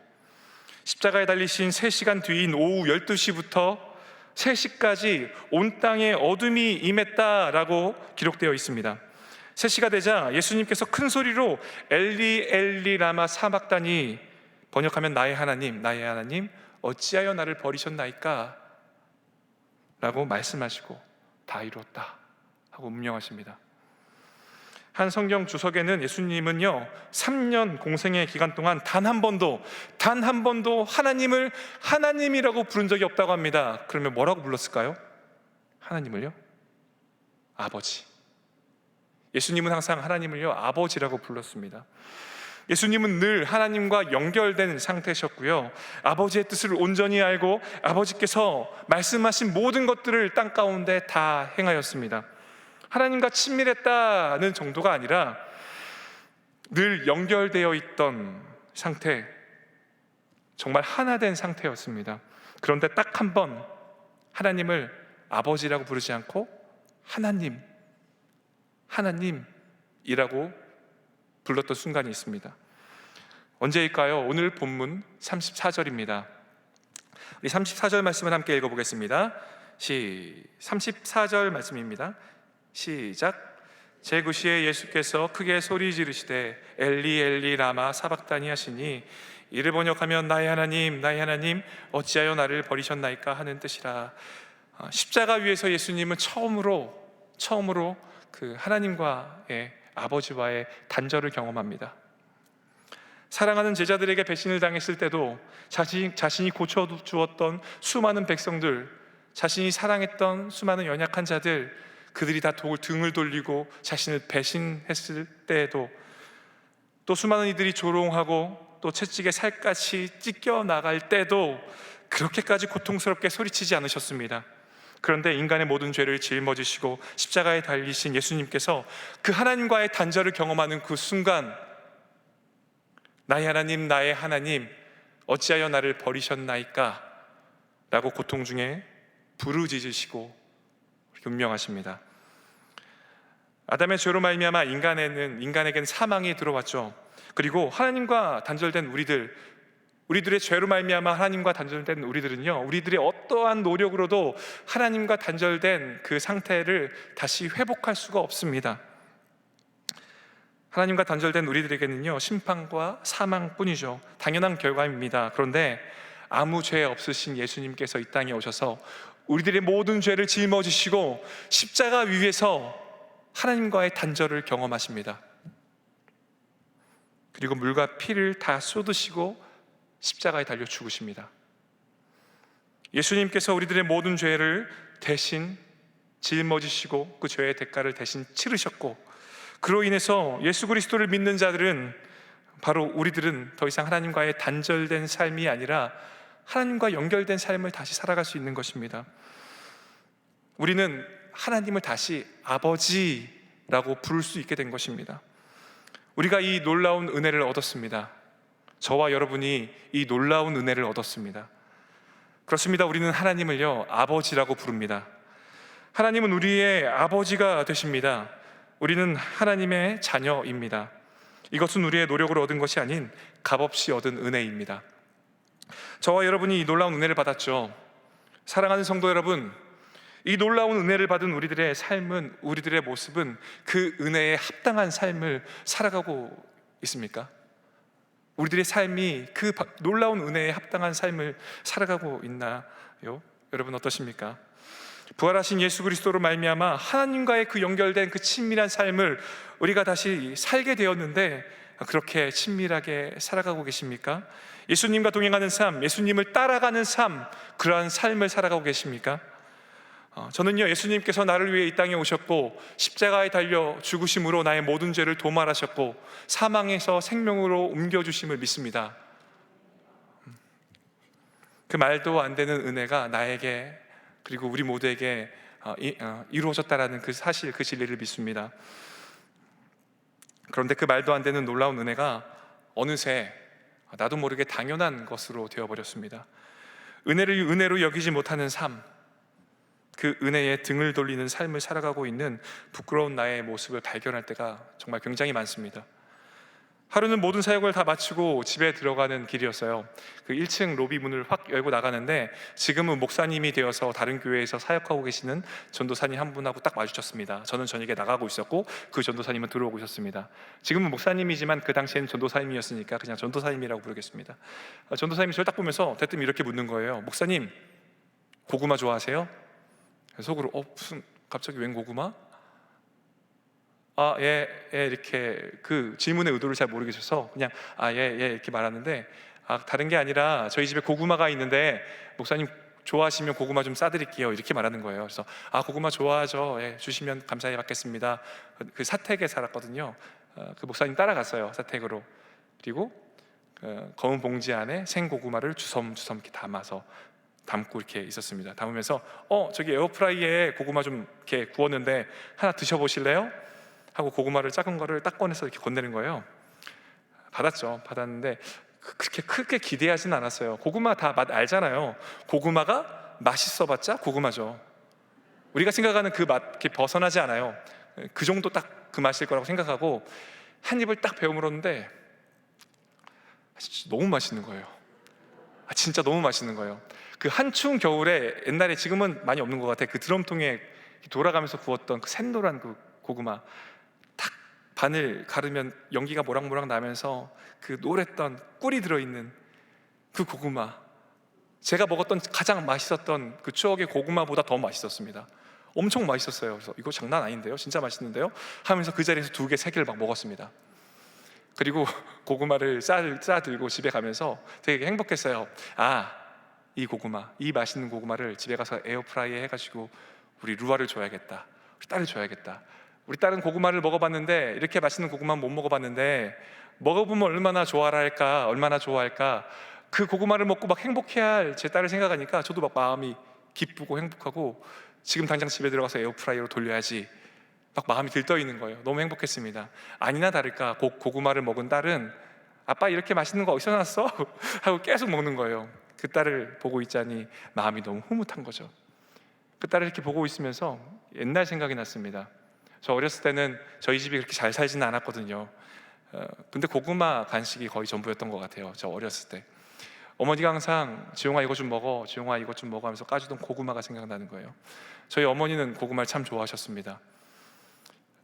십자가에 달리신 3시간 뒤인 오후 12시부터 3시까지 온 땅에 어둠이 임했다라고 기록되어 있습니다. 3시가 되자 예수님께서 큰 소리로 엘리 엘리 라마 사박다니, 번역하면 나의 하나님 나의 하나님 어찌하여 나를 버리셨나이까 라고 말씀하시고 다 이루었다 하고 운명하십니다. 한 성경 주석에는 예수님은요 3년 공생의 기간 동안 단 한 번도 하나님을 하나님이라고 부른 적이 없다고 합니다. 그러면 뭐라고 불렀을까요? 하나님을요? 아버지. 예수님은 항상 하나님을요 아버지라고 불렀습니다. 예수님은 늘 하나님과 연결된 상태셨고요, 아버지의 뜻을 온전히 알고 아버지께서 말씀하신 모든 것들을 땅 가운데 다 행하였습니다. 하나님과 친밀했다는 정도가 아니라 늘 연결되어 있던 상태, 정말 하나 된 상태였습니다. 그런데 딱 한 번 하나님을 아버지라고 부르지 않고 하나님이라고 불렀던 순간이 있습니다. 언제일까요? 오늘 본문 34절입니다. 우리 34절 말씀을 함께 읽어보겠습니다. 34절 말씀입니다. 시작. 제9시에 예수께서 크게 소리 지르시되 엘리 엘리 라마 사박다니 하시니, 이를 번역하면 나의 하나님 어찌하여 나를 버리셨나이까 하는 뜻이라. 십자가 위에서 예수님은 처음으로 그 하나님과의 아버지와의 단절을 경험합니다. 사랑하는 제자들에게 배신을 당했을 때도 자신이 고쳐주었던 수많은 백성들, 자신이 사랑했던 수많은 연약한 자들, 그들이 다 등을 돌리고 자신을 배신했을 때에도, 또 수많은 이들이 조롱하고 또 채찍에 살갗이 찢겨 나갈 때도 그렇게까지 고통스럽게 소리치지 않으셨습니다. 그런데 인간의 모든 죄를 짊어지시고 십자가에 달리신 예수님께서 그 하나님과의 단절을 경험하는 그 순간, 나의 하나님 어찌하여 나를 버리셨나이까 라고 고통 중에 부르짖으시고 운명하십니다. 아담의 죄로 말미암아 인간에게는 사망이 들어왔죠. 그리고 하나님과 단절된 우리들의 죄로 말미암아 하나님과 단절된 우리들은요, 우리들의 어떠한 노력으로도 하나님과 단절된 그 상태를 다시 회복할 수가 없습니다. 하나님과 단절된 우리들에게는요 심판과 사망뿐이죠. 당연한 결과입니다. 그런데 아무 죄 없으신 예수님께서 이 땅에 오셔서 우리들의 모든 죄를 짊어지시고 십자가 위에서 하나님과의 단절을 경험하십니다. 그리고 물과 피를 다 쏟으시고 십자가에 달려 죽으십니다. 예수님께서 우리들의 모든 죄를 대신 짊어지시고 그 죄의 대가를 대신 치르셨고, 그로 인해서 예수 그리스도를 믿는 자들은, 바로 우리들은 더 이상 하나님과의 단절된 삶이 아니라 하나님과 연결된 삶을 다시 살아갈 수 있는 것입니다. 우리는 하나님을 다시 아버지라고 부를 수 있게 된 것입니다. 우리가 이 놀라운 은혜를 얻었습니다. 저와 여러분이 이 놀라운 은혜를 얻었습니다. 그렇습니다. 우리는 하나님을요, 아버지라고 부릅니다. 하나님은 우리의 아버지가 되십니다. 우리는 하나님의 자녀입니다. 이것은 우리의 노력으로 얻은 것이 아닌 값없이 얻은 은혜입니다. 저와 여러분이 이 놀라운 은혜를 받았죠. 사랑하는 성도 여러분, 이 놀라운 은혜를 받은 우리들의 삶은, 우리들의 모습은 그 은혜에 합당한 삶을 살아가고 있습니까? 우리들의 삶이 그 놀라운 은혜에 합당한 삶을 살아가고 있나요? 여러분 어떠십니까? 부활하신 예수 그리스도로 말미암아 하나님과의 그 연결된 그 친밀한 삶을 우리가 다시 살게 되었는데, 그렇게 친밀하게 살아가고 계십니까? 예수님과 동행하는 삶, 예수님을 따라가는 삶, 그러한 삶을 살아가고 계십니까? 저는요, 예수님께서 나를 위해 이 땅에 오셨고 십자가에 달려 죽으심으로 나의 모든 죄를 도말하셨고 사망에서 생명으로 옮겨주심을 믿습니다. 그 말도 안 되는 은혜가 나에게, 그리고 우리 모두에게 이루어졌다라는 그 사실, 그 진리를 믿습니다. 그런데 그 말도 안 되는 놀라운 은혜가 어느새 나도 모르게 당연한 것으로 되어버렸습니다. 은혜를 은혜로 여기지 못하는 삶, 그 은혜에 등을 돌리는 삶을 살아가고 있는 부끄러운 나의 모습을 발견할 때가 정말 굉장히 많습니다. 하루는 모든 사역을 다 마치고 집에 들어가는 길이었어요. 그 1층 로비 문을 확 열고 나가는데, 지금은 목사님이 되어서 다른 교회에서 사역하고 계시는 전도사님 한 분하고 딱 마주쳤습니다. 저는 저녁에 나가고 있었고 그 전도사님은 들어오고 있었습니다. 지금은 목사님이지만 그 당시에는 전도사님이었으니까 그냥 전도사님이라고 부르겠습니다. 전도사님이 저를 딱 보면서 대뜸 이렇게 묻는 거예요. 목사님, 고구마 좋아하세요? 속으로 무슨 갑자기 웬 고구마? 예, 이렇게 그 질문의 의도를 잘 모르겠어서 그냥 예, 이렇게 말하는데, 다른 게 아니라 저희 집에 고구마가 있는데 목사님 좋아하시면 고구마 좀 싸드릴게요, 이렇게 말하는 거예요. 그래서 고구마 좋아하죠, 예, 주시면 감사히 받겠습니다. 그 사택에 살았거든요. 그 목사님 따라갔어요, 사택으로. 그리고 검은 봉지 안에 생고구마를 주섬주섬 이렇게 담고 이렇게 있었습니다. 담으면서 저기 에어프라이에 고구마 좀 이렇게 구웠는데 하나 드셔보실래요? 하고 고구마를 작은 거를 딱 꺼내서 이렇게 건네는 거예요. 받았는데 그렇게 크게 기대하진 않았어요. 고구마 다 맛 알잖아요. 고구마가 맛있어봤자 고구마죠. 우리가 생각하는 그 맛 이렇게 벗어나지 않아요. 그 정도 딱 그 맛일 거라고 생각하고 한 입을 딱 베어 물었는데 너무 맛있는 거예요. 진짜 너무 맛있는 거예요. 그 한추운 겨울에, 옛날에, 지금은 많이 없는 것 같아요, 그 드럼통에 돌아가면서 구웠던 그 샛노란 그 고구마, 탁 반을 가르면 연기가 모락모락 나면서 그 노랬던 꿀이 들어있는 그 고구마, 제가 먹었던 가장 맛있었던 그 추억의 고구마보다 더 맛있었습니다. 엄청 맛있었어요. 그래서 이거 장난 아닌데요, 진짜 맛있는데요 하면서 그 자리에서 2개, 3개를 막 먹었습니다. 그리고 고구마를 싸들고 집에 가면서 되게 행복했어요. 이 고구마, 이 맛있는 고구마를 집에 가서 에어프라이에 해가지고 우리 루아를 줘야겠다, 우리 딸을 줘야겠다. 우리 딸은 고구마를 먹어봤는데, 이렇게 맛있는 고구마는 못 먹어봤는데 먹어보면 얼마나 좋아할까, 얼마나 좋아할까. 그 고구마를 먹고 막 행복해할 제 딸을 생각하니까 저도 막 마음이 기쁘고 행복하고, 지금 당장 집에 들어가서 에어프라이어로 돌려야지 막 마음이 들떠있는 거예요. 너무 행복했습니다. 아니나 다를까 고구마를 먹은 딸은 아빠 이렇게 맛있는 거 어디서 났어? 하고 계속 먹는 거예요. 그 딸을 보고 있자니 마음이 너무 흐뭇한 거죠. 그 딸을 이렇게 보고 있으면서 옛날 생각이 났습니다. 저 어렸을 때는 저희 집이 그렇게 잘 살지는 않았거든요. 근데 고구마 간식이 거의 전부였던 것 같아요, 저 어렸을 때. 어머니가 항상 지용아 이거 좀 먹어, 지용아 이거 좀 먹어 하면서 까주던 고구마가 생각나는 거예요. 저희 어머니는 고구마를 참 좋아하셨습니다.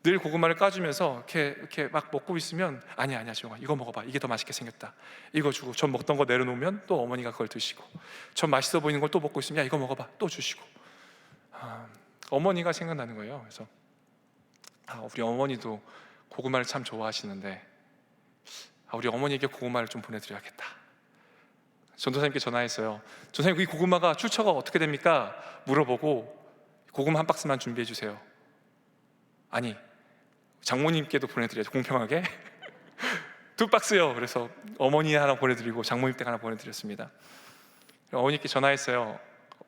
늘 고구마를 까주면서 이렇게 막 먹고 있으면 아니야 지용아, 이거 먹어봐, 이게 더 맛있게 생겼다, 이거 주고, 전 먹던 거 내려놓으면 또 어머니가 그걸 드시고, 전 맛있어 보이는 걸 또 먹고 있으면 야 이거 먹어봐, 또 주시고. 어머니가 생각나는 거예요. 그래서 우리 어머니도 고구마를 참 좋아하시는데 우리 어머니에게 고구마를 좀 보내드려야겠다. 전도사님께 전화했어요. 전도사님, 이 고구마가 출처가 어떻게 됩니까? 물어보고 고구마 한 박스만 준비해 주세요. 아니, 장모님께도 보내드려야죠, 공평하게. 2박스요. 그래서 어머니 하나 보내드리고 장모님 댁 하나 보내드렸습니다. 어머니께 전화했어요.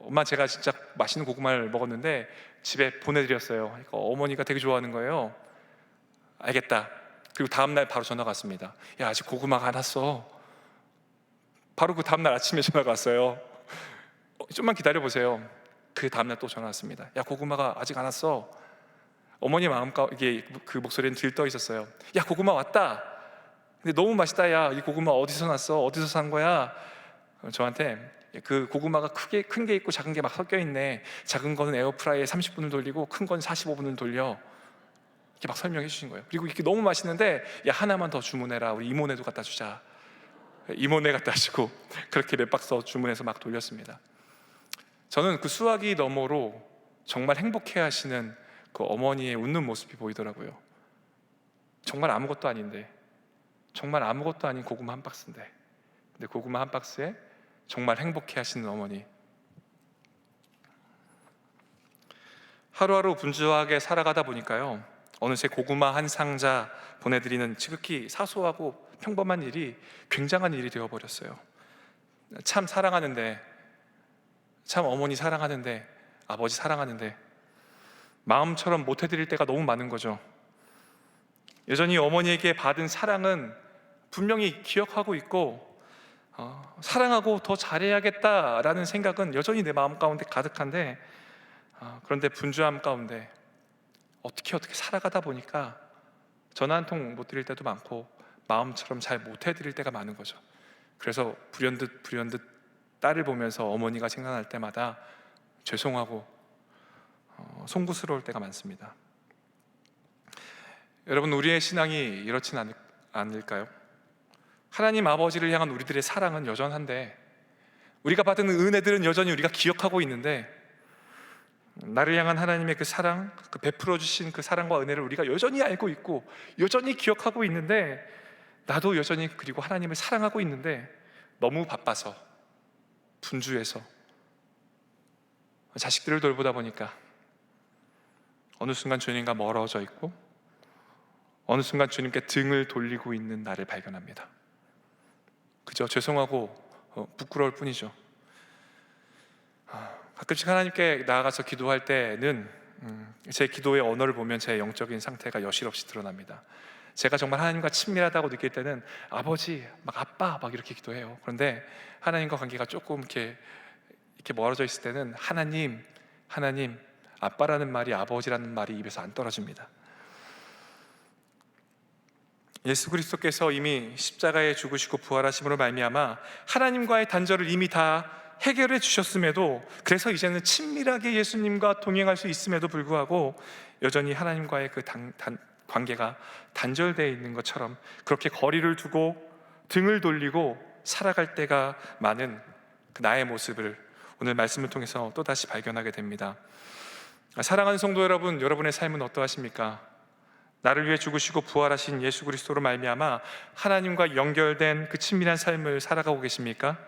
엄마, 제가 진짜 맛있는 고구마를 먹었는데 집에 보내드렸어요. 그러니까 어머니가 되게 좋아하는 거예요. 알겠다. 그리고 다음날 바로 전화가 왔습니다. 야, 아직 고구마가 안 왔어. 바로 그 다음날 아침에 전화가 왔어요. 좀만 기다려보세요. 그 다음날 또 전화 왔습니다. 야, 고구마가 아직 안 왔어. 어머니 이게 그 목소리는 들떠 있었어요. 야, 고구마 왔다. 근데 너무 맛있다. 야, 이 고구마 어디서 났어? 어디서 산 거야? 저한테 그 고구마가 큰 게 있고 작은 게 막 섞여 있네. 작은 거는 에어프라이에 30분을 돌리고 큰 건 45분을 돌려. 이렇게 막 설명해 주신 거예요. 그리고 이게 너무 맛있는데 야, 하나만 더 주문해라. 우리 이모네도 갖다 주자. 이모네 갖다 주고 그렇게 몇 박스 주문해서 막 돌렸습니다. 저는 그 수화기 너머로 정말 행복해 하시는 그 어머니의 웃는 모습이 보이더라고요. 정말 아무것도 아닌데, 정말 아무것도 아닌 고구마 한 박스인데, 근데 고구마 한 박스에 정말 행복해 하시는 어머니. 하루하루 분주하게 살아가다 보니까요, 어느새 고구마 한 상자 보내드리는 지극히 사소하고 평범한 일이 굉장한 일이 되어버렸어요. 참 사랑하는데, 참 어머니 사랑하는데, 아버지 사랑하는데 마음처럼 못 해드릴 때가 너무 많은 거죠. 여전히 어머니에게 받은 사랑은 분명히 기억하고 있고 사랑하고 더 잘해야겠다라는 생각은 여전히 내 마음 가운데 가득한데, 그런데 분주함 가운데 어떻게 살아가다 보니까 전화 한 통 못 드릴 때도 많고 마음처럼 잘 못 해드릴 때가 많은 거죠. 그래서 불현듯 딸을 보면서 어머니가 생각날 때마다 죄송하고 송구스러울 때가 많습니다. 여러분, 우리의 신앙이 이렇진 않을까요? 하나님 아버지를 향한 우리들의 사랑은 여전한데, 우리가 받은 은혜들은 여전히 우리가 기억하고 있는데, 나를 향한 하나님의 그 사랑, 그 베풀어 주신 그 사랑과 은혜를 우리가 여전히 알고 있고 여전히 기억하고 있는데, 나도 여전히 그리고 하나님을 사랑하고 있는데 너무 바빠서, 분주해서 자식들을 돌보다 보니까 어느 순간 주님과 멀어져 있고 어느 순간 주님께 등을 돌리고 있는 나를 발견합니다. 그저 죄송하고 부끄러울 뿐이죠. 가끔씩 하나님께 나아가서 기도할 때는 제 기도의 언어를 보면 제 영적인 상태가 여실없이 드러납니다. 제가 정말 하나님과 친밀하다고 느낄 때는 아버지, 막 아빠, 막 이렇게 기도해요. 그런데 하나님과 관계가 조금 이렇게 멀어져 있을 때는 하나님, 아빠라는 말이, 아버지라는 말이 입에서 안 떨어집니다. 예수 그리스도께서 이미 십자가에 죽으시고 부활하심으로 말미암아 하나님과의 단절을 이미 다 해결해 주셨음에도, 그래서 이제는 친밀하게 예수님과 동행할 수 있음에도 불구하고 여전히 하나님과의 그 관계가 단절되어 있는 것처럼 그렇게 거리를 두고 등을 돌리고 살아갈 때가 많은 그 나의 모습을 오늘 말씀을 통해서 또다시 발견하게 됩니다. 사랑하는 성도 여러분, 여러분의 삶은 어떠하십니까? 나를 위해 죽으시고 부활하신 예수 그리스도로 말미암아 하나님과 연결된 그 친밀한 삶을 살아가고 계십니까?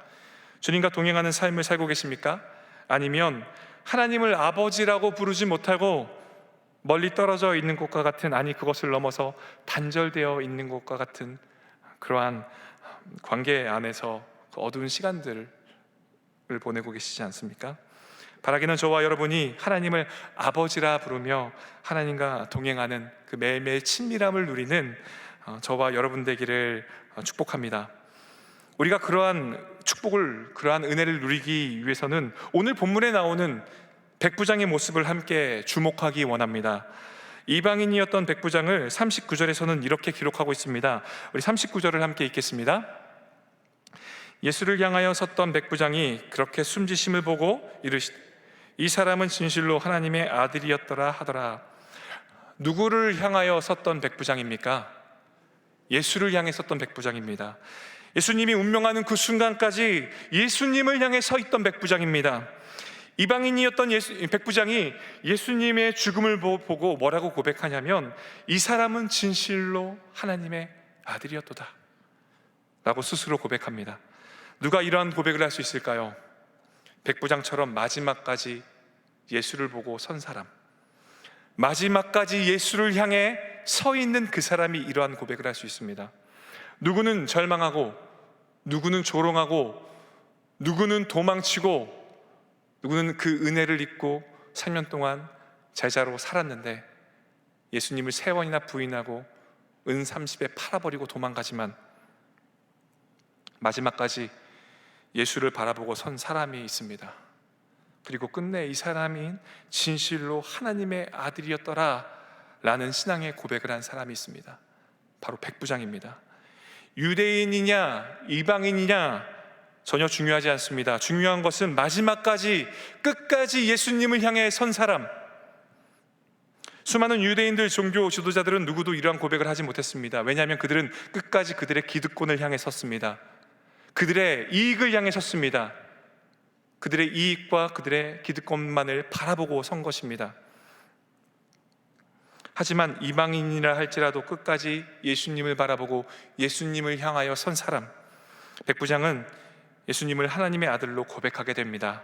주님과 동행하는 삶을 살고 계십니까? 아니면 하나님을 아버지라고 부르지 못하고 멀리 떨어져 있는 것과 같은, 아니 그것을 넘어서 단절되어 있는 것과 같은 그러한 관계 안에서 그 어두운 시간들을 보내고 계시지 않습니까? 바라기는 저와 여러분이 하나님을 아버지라 부르며 하나님과 동행하는 그 매일매일 친밀함을 누리는 저와 여러분 되기를 축복합니다. 우리가 그러한 축복을, 그러한 은혜를 누리기 위해서는 오늘 본문에 나오는 백부장의 모습을 함께 주목하기 원합니다. 이방인이었던 백부장을 39절에서는 이렇게 기록하고 있습니다. 우리 39절을 함께 읽겠습니다. 예수를 향하여 섰던 백부장이 그렇게 숨지심을 보고 이르시되 이 사람은 진실로 하나님의 아들이었더라 하더라. 누구를 향하여 섰던 백부장입니까? 예수를 향해 섰던 백부장입니다. 예수님이 운명하는 그 순간까지 예수님을 향해 서 있던 백부장입니다. 이방인이었던 백부장이 예수님의 죽음을 보고 뭐라고 고백하냐면, 이 사람은 진실로 하나님의 아들이었도다 라고 스스로 고백합니다. 누가 이러한 고백을 할 수 있을까요? 백부장처럼 마지막까지 예수를 보고 선 사람, 마지막까지 예수를 향해 서 있는 그 사람이 이러한 고백을 할 수 있습니다. 누구는 절망하고, 누구는 조롱하고, 누구는 도망치고, 누구는 그 은혜를 잊고 3년 동안 제자로 살았는데 예수님을 3번이나 부인하고 은 30에 팔아버리고 도망가지만 마지막까지 예수를 바라보고 선 사람이 있습니다. 그리고 끝내 이 사람이 진실로 하나님의 아들이었더라 라는 신앙의 고백을 한 사람이 있습니다. 바로 백부장입니다. 유대인이냐 이방인이냐 전혀 중요하지 않습니다. 중요한 것은 마지막까지 끝까지 예수님을 향해 선 사람. 수많은 유대인들 종교 지도자들은 누구도 이러한 고백을 하지 못했습니다. 왜냐하면 그들은 끝까지 그들의 기득권을 향해 섰습니다. 그들의 이익을 향해 섰습니다. 그들의 이익과 그들의 기득권만을 바라보고 선 것입니다. 하지만 이방인이라 할지라도 끝까지 예수님을 바라보고 예수님을 향하여 선 사람, 백부장은 예수님을 하나님의 아들로 고백하게 됩니다.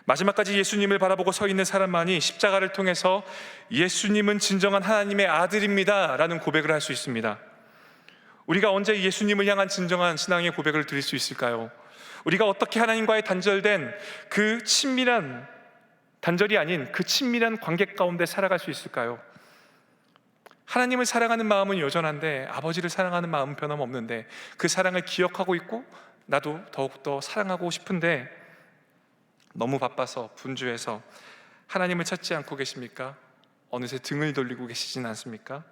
마지막까지 예수님을 바라보고 서 있는 사람만이 십자가를 통해서 예수님은 진정한 하나님의 아들입니다 라는 고백을 할 수 있습니다. 우리가 언제 예수님을 향한 진정한 신앙의 고백을 드릴 수 있을까요? 우리가 어떻게 하나님과의 단절된 그 친밀한, 단절이 아닌 그 친밀한 관계 가운데 살아갈 수 있을까요? 하나님을 사랑하는 마음은 여전한데, 아버지를 사랑하는 마음은 변함없는데, 그 사랑을 기억하고 있고 나도 더욱더 사랑하고 싶은데 너무 바빠서 분주해서 하나님을 찾지 않고 계십니까? 어느새 등을 돌리고 계시진 않습니까?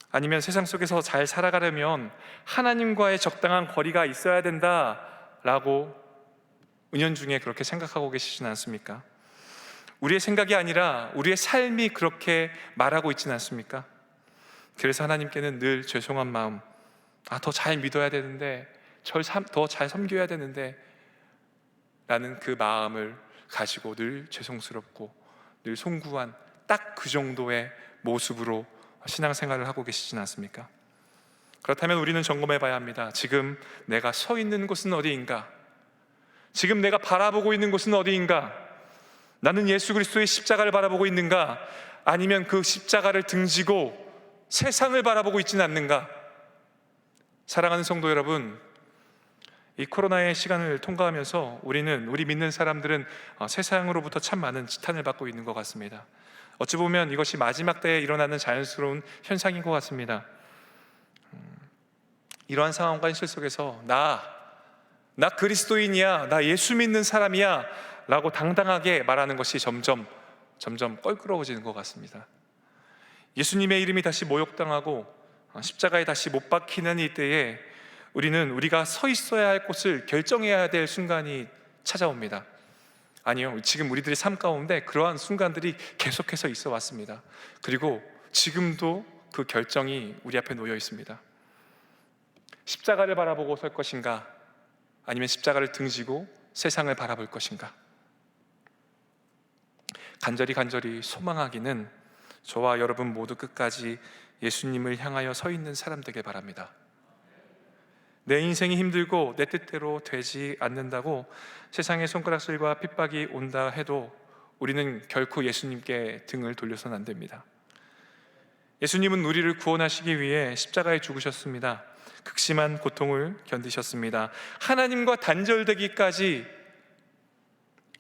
아니면 세상 속에서 잘 살아가려면 하나님과의 적당한 거리가 있어야 된다라고 은연중에 그렇게 생각하고 계시진 않습니까? 우리의 생각이 아니라 우리의 삶이 그렇게 말하고 있지는 않습니까? 그래서 하나님께는 늘 죄송한 마음, 더 잘 믿어야 되는데, 더 잘 섬겨야 되는데 라는 그 마음을 가지고 늘 죄송스럽고 늘 송구한 딱 그 정도의 모습으로 신앙생활을 하고 계시진 않습니까? 그렇다면 우리는 점검해 봐야 합니다. 지금 내가 서 있는 곳은 어디인가? 지금 내가 바라보고 있는 곳은 어디인가? 나는 예수 그리스도의 십자가를 바라보고 있는가? 아니면 그 십자가를 등지고 세상을 바라보고 있지는 않는가? 사랑하는 성도 여러분, 이 코로나의 시간을 통과하면서 우리 믿는 사람들은 세상으로부터 참 많은 지탄을 받고 있는 것 같습니다. 어찌 보면 이것이 마지막 때에 일어나는 자연스러운 현상인 것 같습니다. 이러한 상황과 현실 속에서 나 그리스도인이야, 나 예수 믿는 사람이야 라고 당당하게 말하는 것이 점점 껄끄러워지는 것 같습니다. 예수님의 이름이 다시 모욕당하고 십자가에 다시 못 박히는 이때에 우리가 서 있어야 할 곳을 결정해야 될 순간이 찾아옵니다. 아니요, 지금 우리들의 삶 가운데 그러한 순간들이 계속해서 있어 왔습니다. 그리고 지금도 그 결정이 우리 앞에 놓여 있습니다. 십자가를 바라보고 설 것인가? 아니면 십자가를 등지고 세상을 바라볼 것인가? 간절히 소망하기는 저와 여러분 모두 끝까지 예수님을 향하여 서 있는 사람 되길 바랍니다. 내 인생이 힘들고 내 뜻대로 되지 않는다고 세상의 손가락질과 핍박이 온다 해도 우리는 결코 예수님께 등을 돌려서는 안 됩니다. 예수님은 우리를 구원하시기 위해 십자가에 죽으셨습니다. 극심한 고통을 견디셨습니다. 하나님과 단절되기까지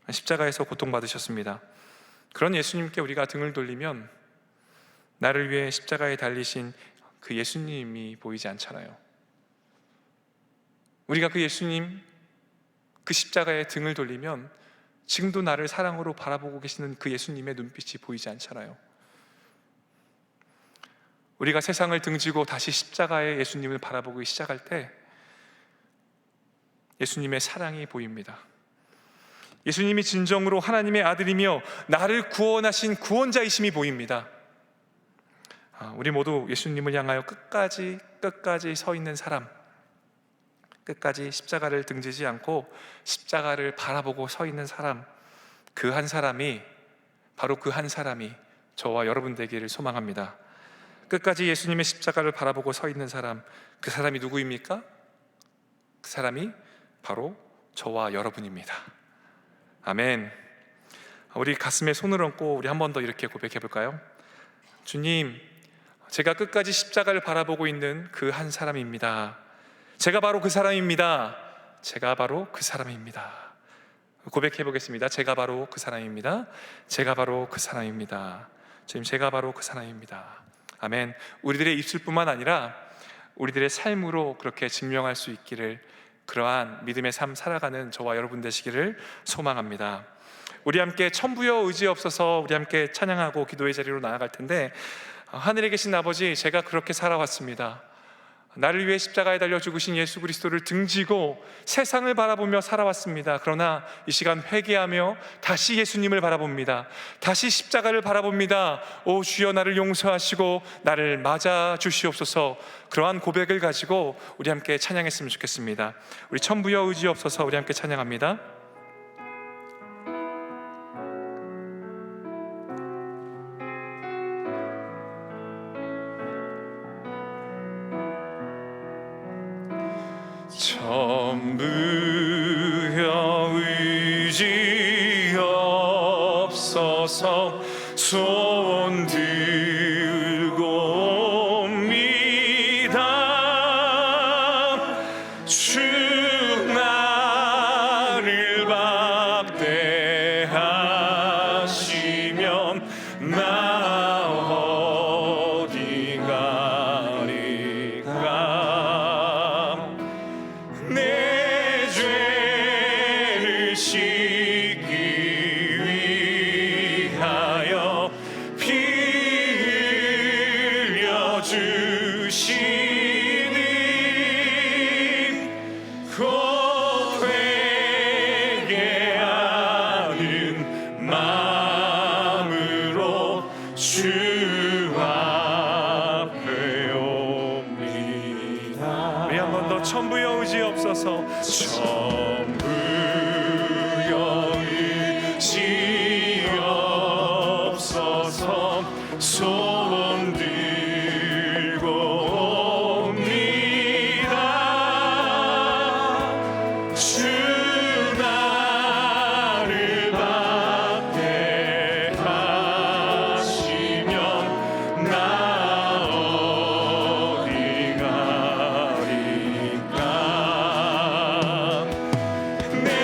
십자가에서 고통받으셨습니다. 그런 예수님께 우리가 등을 돌리면 나를 위해 십자가에 달리신 그 예수님이 보이지 않잖아요. 우리가 그 예수님, 그 십자가에 등을 돌리면 지금도 나를 사랑으로 바라보고 계시는 그 예수님의 눈빛이 보이지 않잖아요. 우리가 세상을 등지고 다시 십자가의 예수님을 바라보기 시작할 때 예수님의 사랑이 보입니다. 예수님이 진정으로 하나님의 아들이며 나를 구원하신 구원자이심이 보입니다. 우리 모두 예수님을 향하여 끝까지 서 있는 사람, 끝까지 십자가를 등지지 않고 십자가를 바라보고 서 있는 사람, 그 한 사람이, 바로 그 한 사람이 저와 여러분 되기를 소망합니다. 끝까지 예수님의 십자가를 바라보고 서 있는 사람, 그 사람이 누구입니까? 그 사람이 바로 저와 여러분입니다. 아멘. 우리 가슴에 손을 얹고 우리 한 번 더 이렇게 고백해 볼까요? 주님, 제가 끝까지 십자가를 바라보고 있는 그 한 사람입니다. 제가 바로 그 사람입니다. 제가 바로 그 사람입니다. 고백해 보겠습니다. 제가 바로 그 사람입니다. 제가 바로 그 사람입니다. 주님, 제가 바로 그 사람입니다. 아멘. 우리들의 입술뿐만 아니라 우리들의 삶으로 그렇게 증명할 수 있기를, 그러한 믿음의 삶 살아가는 저와 여러분 되시기를 소망합니다. 우리 함께 천부여 의지없어서 우리 함께 찬양하고 기도의 자리로 나아갈 텐데, 하늘에 계신 아버지, 제가 그렇게 살아왔습니다. 나를 위해 십자가에 달려 죽으신 예수 그리스도를 등지고 세상을 바라보며 살아왔습니다. 그러나 이 시간 회개하며 다시 예수님을 바라봅니다. 다시 십자가를 바라봅니다. 오 주여, 나를 용서하시고 나를 맞아 주시옵소서. 그러한 고백을 가지고 우리 함께 찬양했으면 좋겠습니다. 우리 천부여 의지없어서 우리 함께 찬양합니다. 천부여 의지 없어서 손 들고 옵니다. 주 나를 박대하시면 나 어디 가리까. 내 죄를 씻기 위하여 피 흘려 주시니 곧 회개하는 마음으로 주 앞에 옵니다. 우리 한 번 더 천부여 의지 없어서, 천부여 의지 없어서 손 들고 옵니다. 주 나를 박대하시면 나 어디 가리까. 내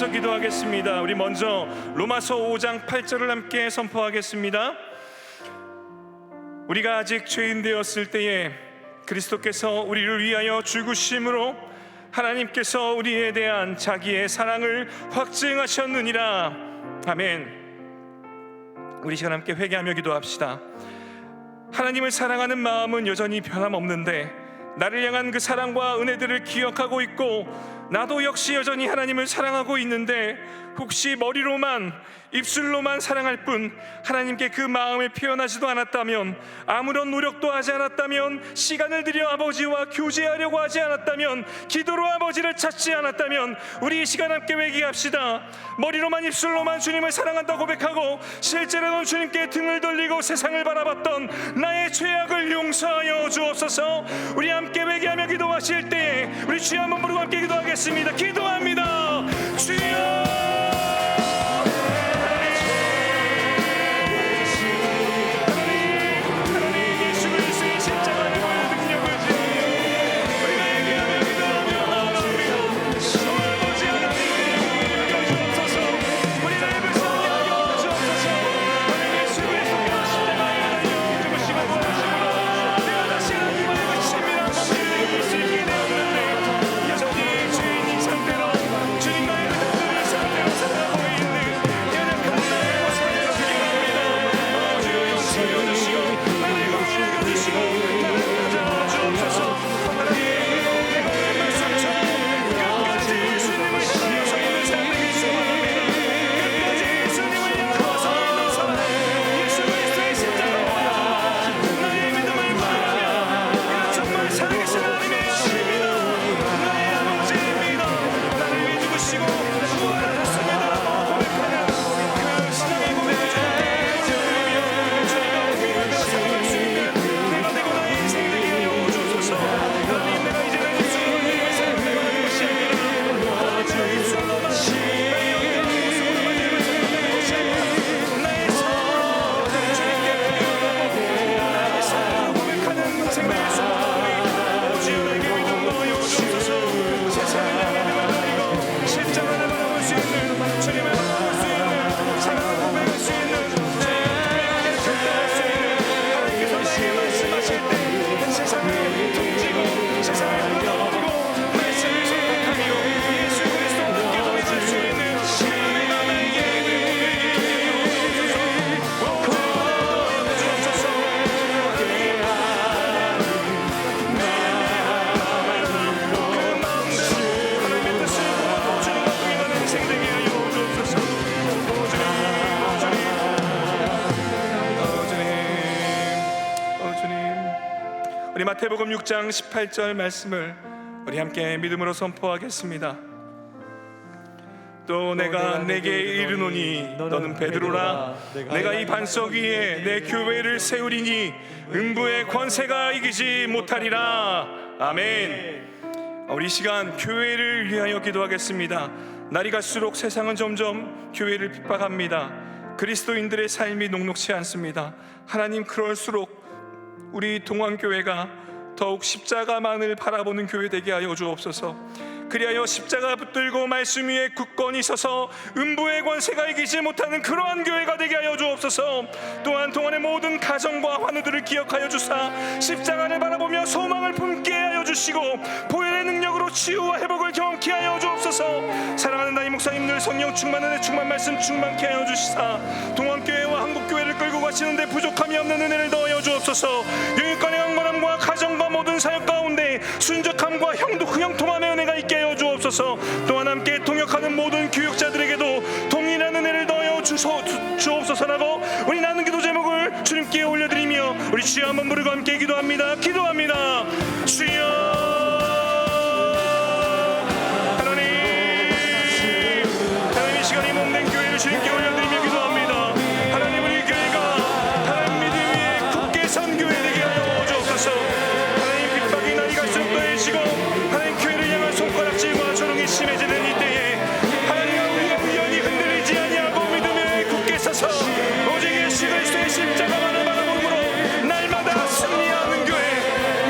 위해서 기도하겠습니다. 우리 먼저 로마서 5장 8절을 함께 선포하겠습니다. 우리가 아직 죄인 되었을 때에 그리스도께서 우리를 위하여 죽으심으로 하나님께서 우리에 대한 자기의 사랑을 확증하셨느니라. 아멘. 우리 시간 함께 회개하며 기도합시다. 하나님을 사랑하는 마음은 여전히 변함없는데 나를 향한 그 사랑과 은혜들을 기억하고 있고 나도 역시 여전히 하나님을 사랑하고 있는데 혹시 머리로만 입술로만 사랑할 뿐 하나님께 그 마음을 표현하지도 않았다면, 아무런 노력도 하지 않았다면, 시간을 들여 아버지와 교제하려고 하지 않았다면, 기도로 아버지를 찾지 않았다면 우리 이 시간 함께 회개합시다. 머리로만 입술로만 주님을 사랑한다고 고백하고 실제로는 주님께 등을 돌리고 세상을 바라봤던 나의 죄악을 용서하여 주옵소서. 우리 함께 회개하며 기도하실 때에 우리 주여 한번 부르고 함께 기도하겠습니다. 기도합니다. 주여 우리 마태복음 6장 18절 말씀을 우리 함께 믿음으로 선포하겠습니다. 또 내가 내게 이르노니 너는 베드로라. 내가 이 반석 위에 내 교회를 세우리니 음부의 권세가 이기지 못하리라. 아멘. 우리 시간 교회를 위하여 기도하겠습니다. 날이 갈수록 세상은 점점 교회를 핍박합니다. 그리스도인들의 삶이 녹록지 않습니다. 하나님, 그럴수록 우리 동안교회가 더욱 십자가만을 바라보는 교회 되게 하여 주옵소서. 그리하여 십자가 붙들고 말씀 위에 굳건히 서서 음부의 권세가 이기지 못하는 그러한 교회가 되게 하여 주옵소서. 또한 동안의 모든 가정과 환우들을 기억하여 주사 십자가를 바라보며 소망을 품게 하여 주시고 보혈의 능력으로 치유와 회복을 경험케 하여 주옵소서. 사랑하는 나이 목사님들 성령 충만, 은혜 충만, 말씀 충만케 하여 주시사 동안교회와 한국교회를 끌고 가시는데 부족함이 없는 은혜를 더하여 주옵소서. 영육간의 강건함과 가정과 모든 사역 가운데 순적함과 형통함의 은혜가 있게 하여 주옵소서. 또한 함께 통역하는 모든 교육자들에게도 동일한 은혜를 더하여 주옵소서라고 우리 나눈 기도 제목을 주님께 올려드리며 우리 주여 한번 부르고 함께 기도합니다. 주여 하나님, 이 시간에 몸된 교회를 주님께 올려드리며 기도합니다. 하나님, 우리 교회가 하나님 믿음 위에 굳게 선 교회 되게 하여 주옵소서. 하나님, 핍박이 날이 갈수록 더해지고 하나님 교회를 향한 손가락질과 조롱이 심해지는 이때에 하나님과 우리가 우연히 흔들리지 아니하고 믿음에 굳게 서서 오직 예수 그리스도의 십자가만을 바라보므로 날마다 승리하는 교회,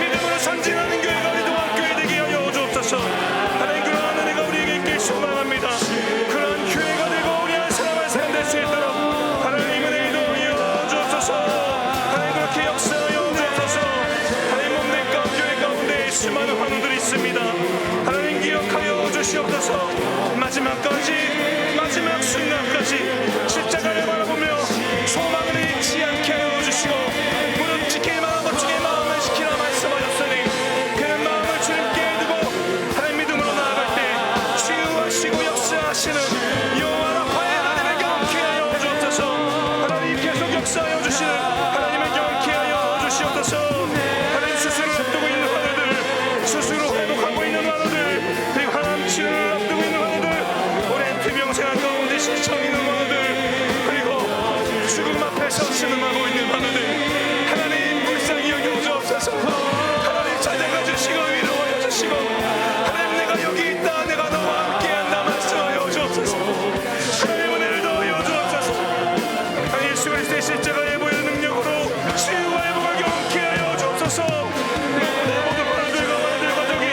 믿음으로 전진하는 교회가 우리 동안 역사하여 주시는 하나님을 경험케 하여 주시옵소서. 하나님 스스로 앞두고 있는 환우들, 스스로 회복하고 있는 환우들, 그리고 하나님 치유를 앞두고 있는 환우들, 오랜 투병생활 가운데 지쳐 있는 환우들, 그리고 죽음 앞에서 신음하고 있는 환우들, 하나님 불쌍히 여겨주옵소서. 하나님 찾아가 주시고 위로하여 주시고, 하나님 내가 여기 있다, 내가 너와 함께한다 말씀하여 주옵소서. 하나님 은혜를 더하여 주옵소서. 하나님 예수 그리스도의 십자가의 보혈 능력으로 치유와 회복을 경험케 하여 주옵소서. 모든 환우들과 환우들 가족이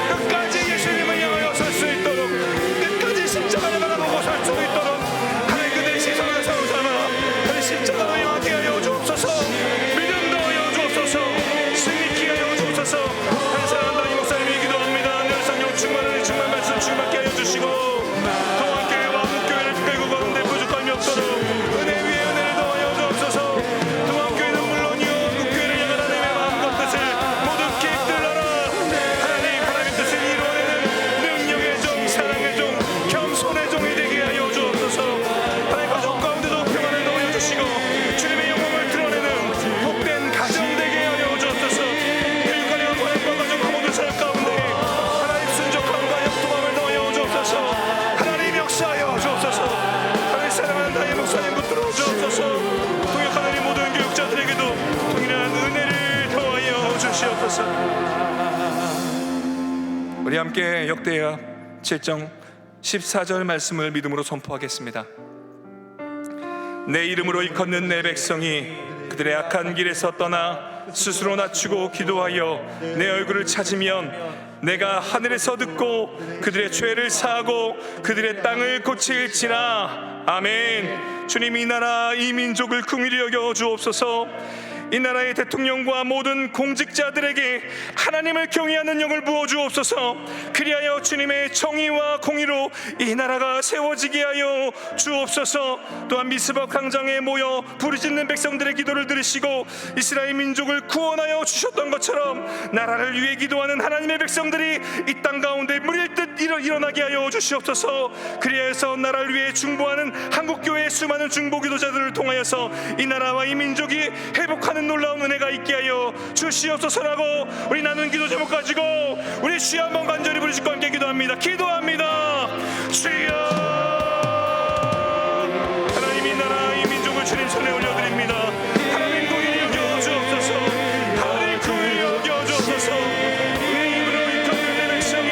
끝까지 예수님을 향하여 설 수 있도록, 끝까지 십자가를 바라보고 설 수 있도록 하나님 그들의 시선을 사로잡아 하나님 십자가로 향하게 하여 주옵소서. 믿음 더하여 주옵소서. 승리케 하여 주옵소서. 한 사랑한다 이 목사님이 기도합니다. 늘 성령 충만하니 충만 말씀 충만케 하여 주시고, 동안교회와 한국교회를 끌고 가는데 부족함이 없도록 은혜 위에 은혜를 더하여 주옵소서. 동안교회는 물론이요 한국교회를 향한 하나님의 마음과 뜻을 모든 계획들 나라 하나님의 뜻을 이루어내는 능력의 종, 사랑의 종, 겸손의 종이 되게 하여 주옵소서. 하나님 가족 가운데도 평안을 더하여 주시고, 주님의 영광을 드러내는 복된 가정 되게 하여 주옵소서. 교육관리와 고향과 가족 모든 사람 가운데 하나님 순종함과 협동함을 더하여 주옵소서. 하나님 역사하여 주옵소서. 하나님 사랑하는 나의 목사님 붙들어 주옵소서. 동역하는 모든 교육자들에게도 동일한 은혜를 더하여 주시옵소서. 우리 함께 역대하 7장 14절 말씀을 믿음으로 선포하겠습니다. 내 이름으로 일컫는 내 백성이 그들의 악한 길에서 떠나 스스로 낮추고 기도하여 내 얼굴을 찾으면 내가 하늘에서 듣고 그들의 죄를 사하고 그들의 땅을 고칠지라. 아멘. 주님, 이 나라 이 민족을 긍휼히 여겨 주옵소서. 이 나라의 대통령과 모든 공직자들에게 하나님을 경외하는 영을 부어 주옵소서. 그리하여 주님의 정의와 공의로 이 나라가 세워지게 하여 주옵소서. 또한 미스바 광장에 모여 부르짖는 백성들의 기도를 들으시고 이스라엘 민족을 구원하여 주셨던 것처럼 나라를 위해 기도하는 하나님의 백성들이 이 땅 가운데 물일듯 일어나게 하여 주시옵소서. 그리하여서 나라를 위해 중보하는 한국교회의 수많은 중보기도자들을 통하여서 이 나라와 이 민족이 회복하는 놀라운 은혜가 있게 하여 주시옵소서라고 우리 나눈 기도 제목 가지고 우리 주여 한번 간절히 부르시고 함께 기도합니다. 기도합니다. 주여, 하나님 이 나라 이 민족을 주님 손에 올려드립니다. 하나님 긍휼히 여겨 주옵소서. 하나님 긍휼히 여겨 주옵소서. 내 입으로 일컫는 내 백성이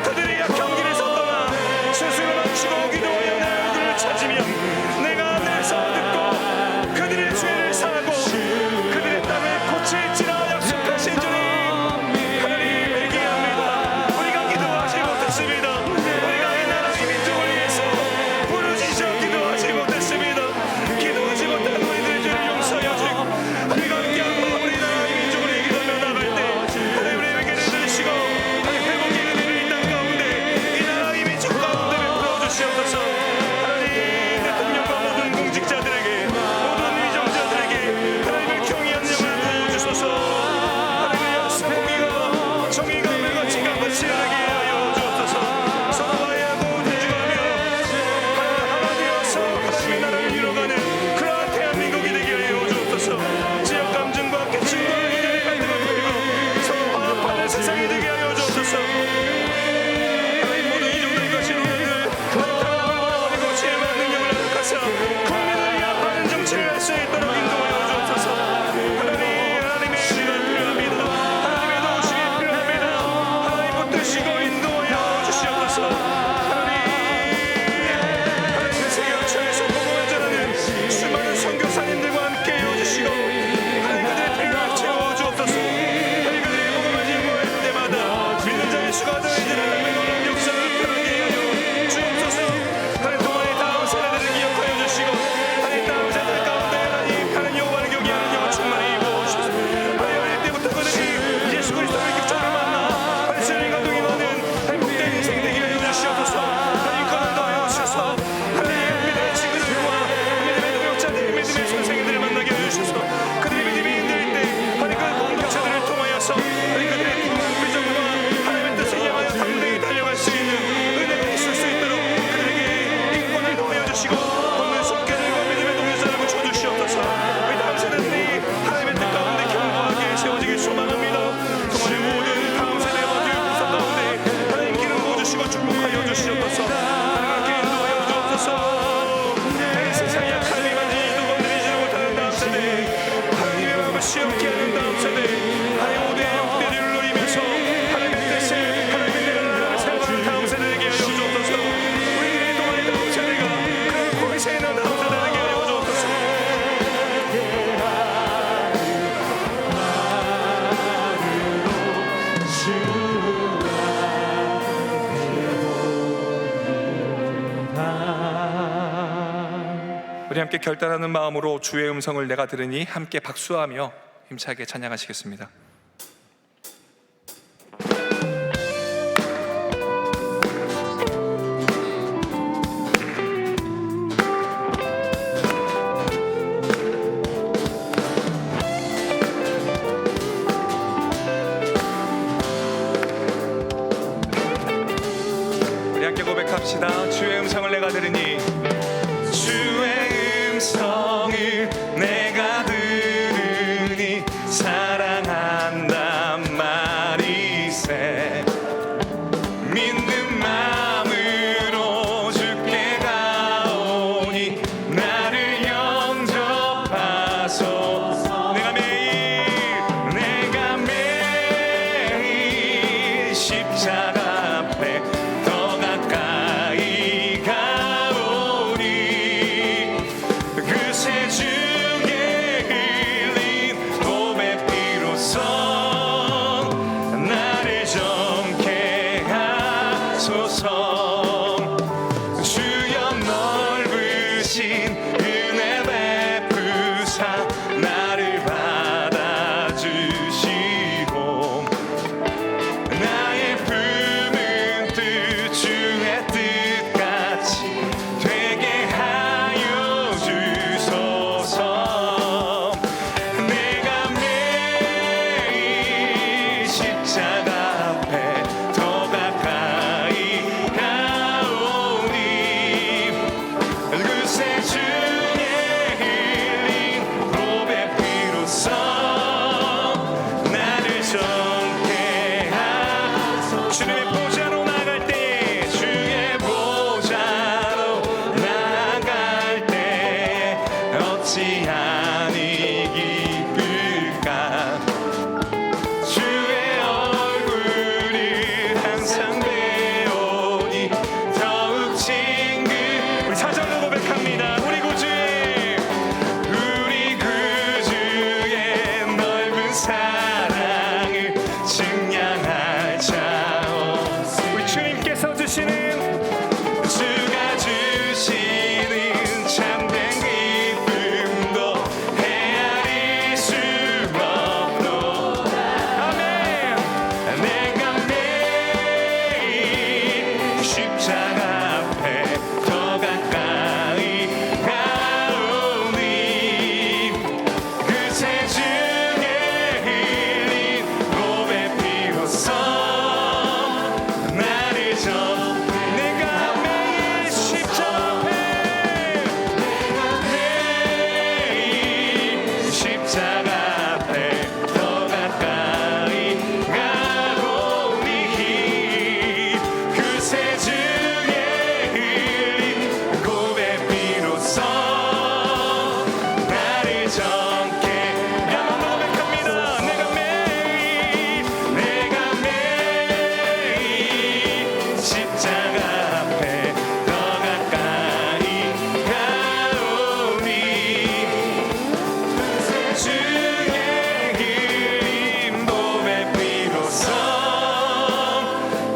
그들의 약한 길에서 떠나 스스로 낮추고 기도하여 내 얼굴을 찾으면 내가 하늘에서 듣고 그들의 죄를 사하고 그들의 땅을 고칠지라 약속하신 주님, 하나님 회개합니다. 우리가 기도하지 못했습니다. 우리가 이 나라 이 민족을 위해서 부르짖어 기도하지 못했습니다. 기도하지 못한 우리 함께 결단하는 마음으로 주의 음성을 내가 들으니 함께 박수하며 힘차게 찬양하시겠습니다. 우리 함께 고백합시다. 주의 음성을 내가 들으니, 주의 음성을 내가 들으니 사랑한단 말이세. 믿는 마음으로 주께 가오니 나를 영접하소서. 내가 매일 십자가 앞에 더 가까이 가오니 그새 주의 흘린 몸의 피로써 나를 정케 하소서. 주여 넓으신 은혜 베푸사 나를 받아주시고 나의 품은 뜻 주의 뜻같이 되게 하여 주소서. 내가 매일 십자가 앞에 더 가까이 가오니 그새 주의 흘린 보배 피로써 나를 정케 하소서. 주님의 보좌로 나갈 때, 주의 보좌로 나갈 때 어찌 아니 기쁠까. 주의 얼굴을 항상 배우니 더욱 친근. 우리 사절로 고백합니다. 우리 구주의 넓은 사랑을 증량할 자 없으. 우리 주님께서 주시는, 주가 주시는 참된 기쁨도 헤아릴 수 없도다. 아멘. 내가 매일 십자가 앞에 더 가까이 가오니 그새 주의 흘린 보배 피로써 나를 내가 매일 십자가 앞에, 매일 십자가 앞에 더 가까이 가오니 그새 주의 흘린 보배 피로써 나를 정케. 야만 고백합니다. 내가 매일 십자가 앞에 더 가까이 가오니 주의 흘린 보배 피로써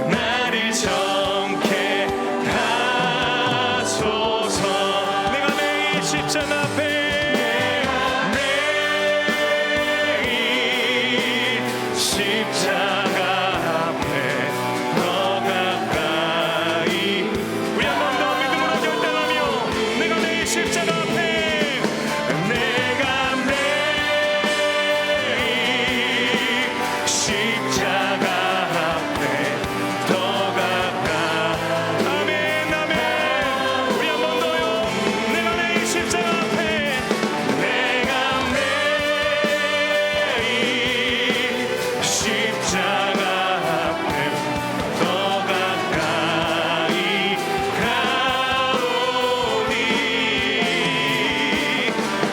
나를 정케 하소서. 내가 매일 십자가 앞에, 매일 십자가 앞에 더 가까이. 우리 한 번 더 믿음으로 결단하며, 내가 매일 십자가 앞에, 내가 매일 십자가 앞에 더 가까이. 아멘 아멘. 우리 한 번 더요. 내가 매일 십자가 앞에, 내가 매일 십자가 앞에 더 가까이 가오니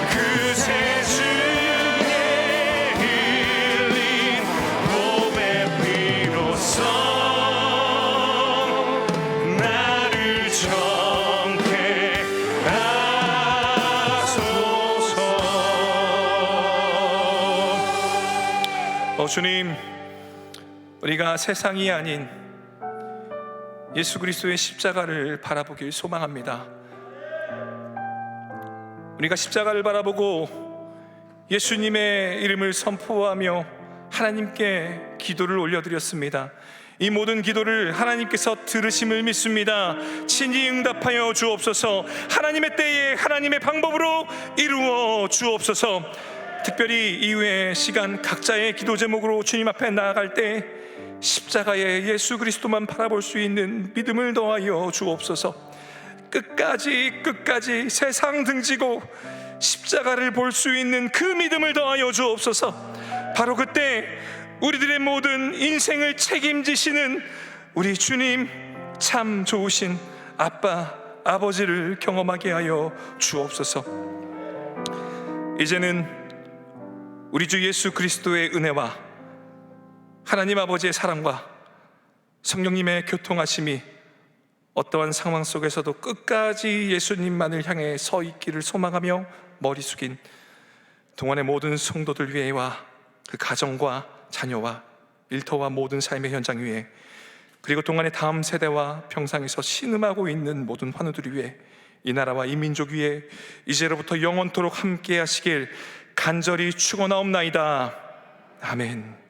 그새 주의 흘린 몸의 피로써 나를 정케 하소서. 주님, 우리가 세상이 아닌 예수 그리스도의 십자가를 바라보길 소망합니다. 우리가 십자가를 바라보고 예수님의 이름을 선포하며 하나님께 기도를 올려드렸습니다. 이 모든 기도를 하나님께서 들으심을 믿습니다. 친히 응답하여 주옵소서. 하나님의 때에 하나님의 방법으로 이루어 주옵소서. 특별히 이후의 시간 각자의 기도 제목으로 주님 앞에 나아갈 때 십자가의 예수 그리스도만 바라볼 수 있는 믿음을 더하여 주옵소서. 끝까지 세상 등지고 십자가를 볼 수 있는 그 믿음을 더하여 주옵소서. 바로 그때 우리들의 모든 인생을 책임지시는 우리 주님, 참 좋으신 아빠, 아버지를 경험하게 하여 주옵소서. 이제는 우리 주 예수 그리스도의 은혜와 하나님 아버지의 사랑과 성령님의 교통하심이 어떠한 상황 속에서도 끝까지 예수님만을 향해 서 있기를 소망하며 머리 숙인 동안의 모든 성도들 위에와 그 가정과 자녀와 일터와 모든 삶의 현장 위에, 그리고 동안의 다음 세대와 평상에서 신음하고 있는 모든 환우들 위에, 이 나라와 이 민족 위에 이제로부터 영원토록 함께 하시길 간절히 축원하옵나이다. 아멘.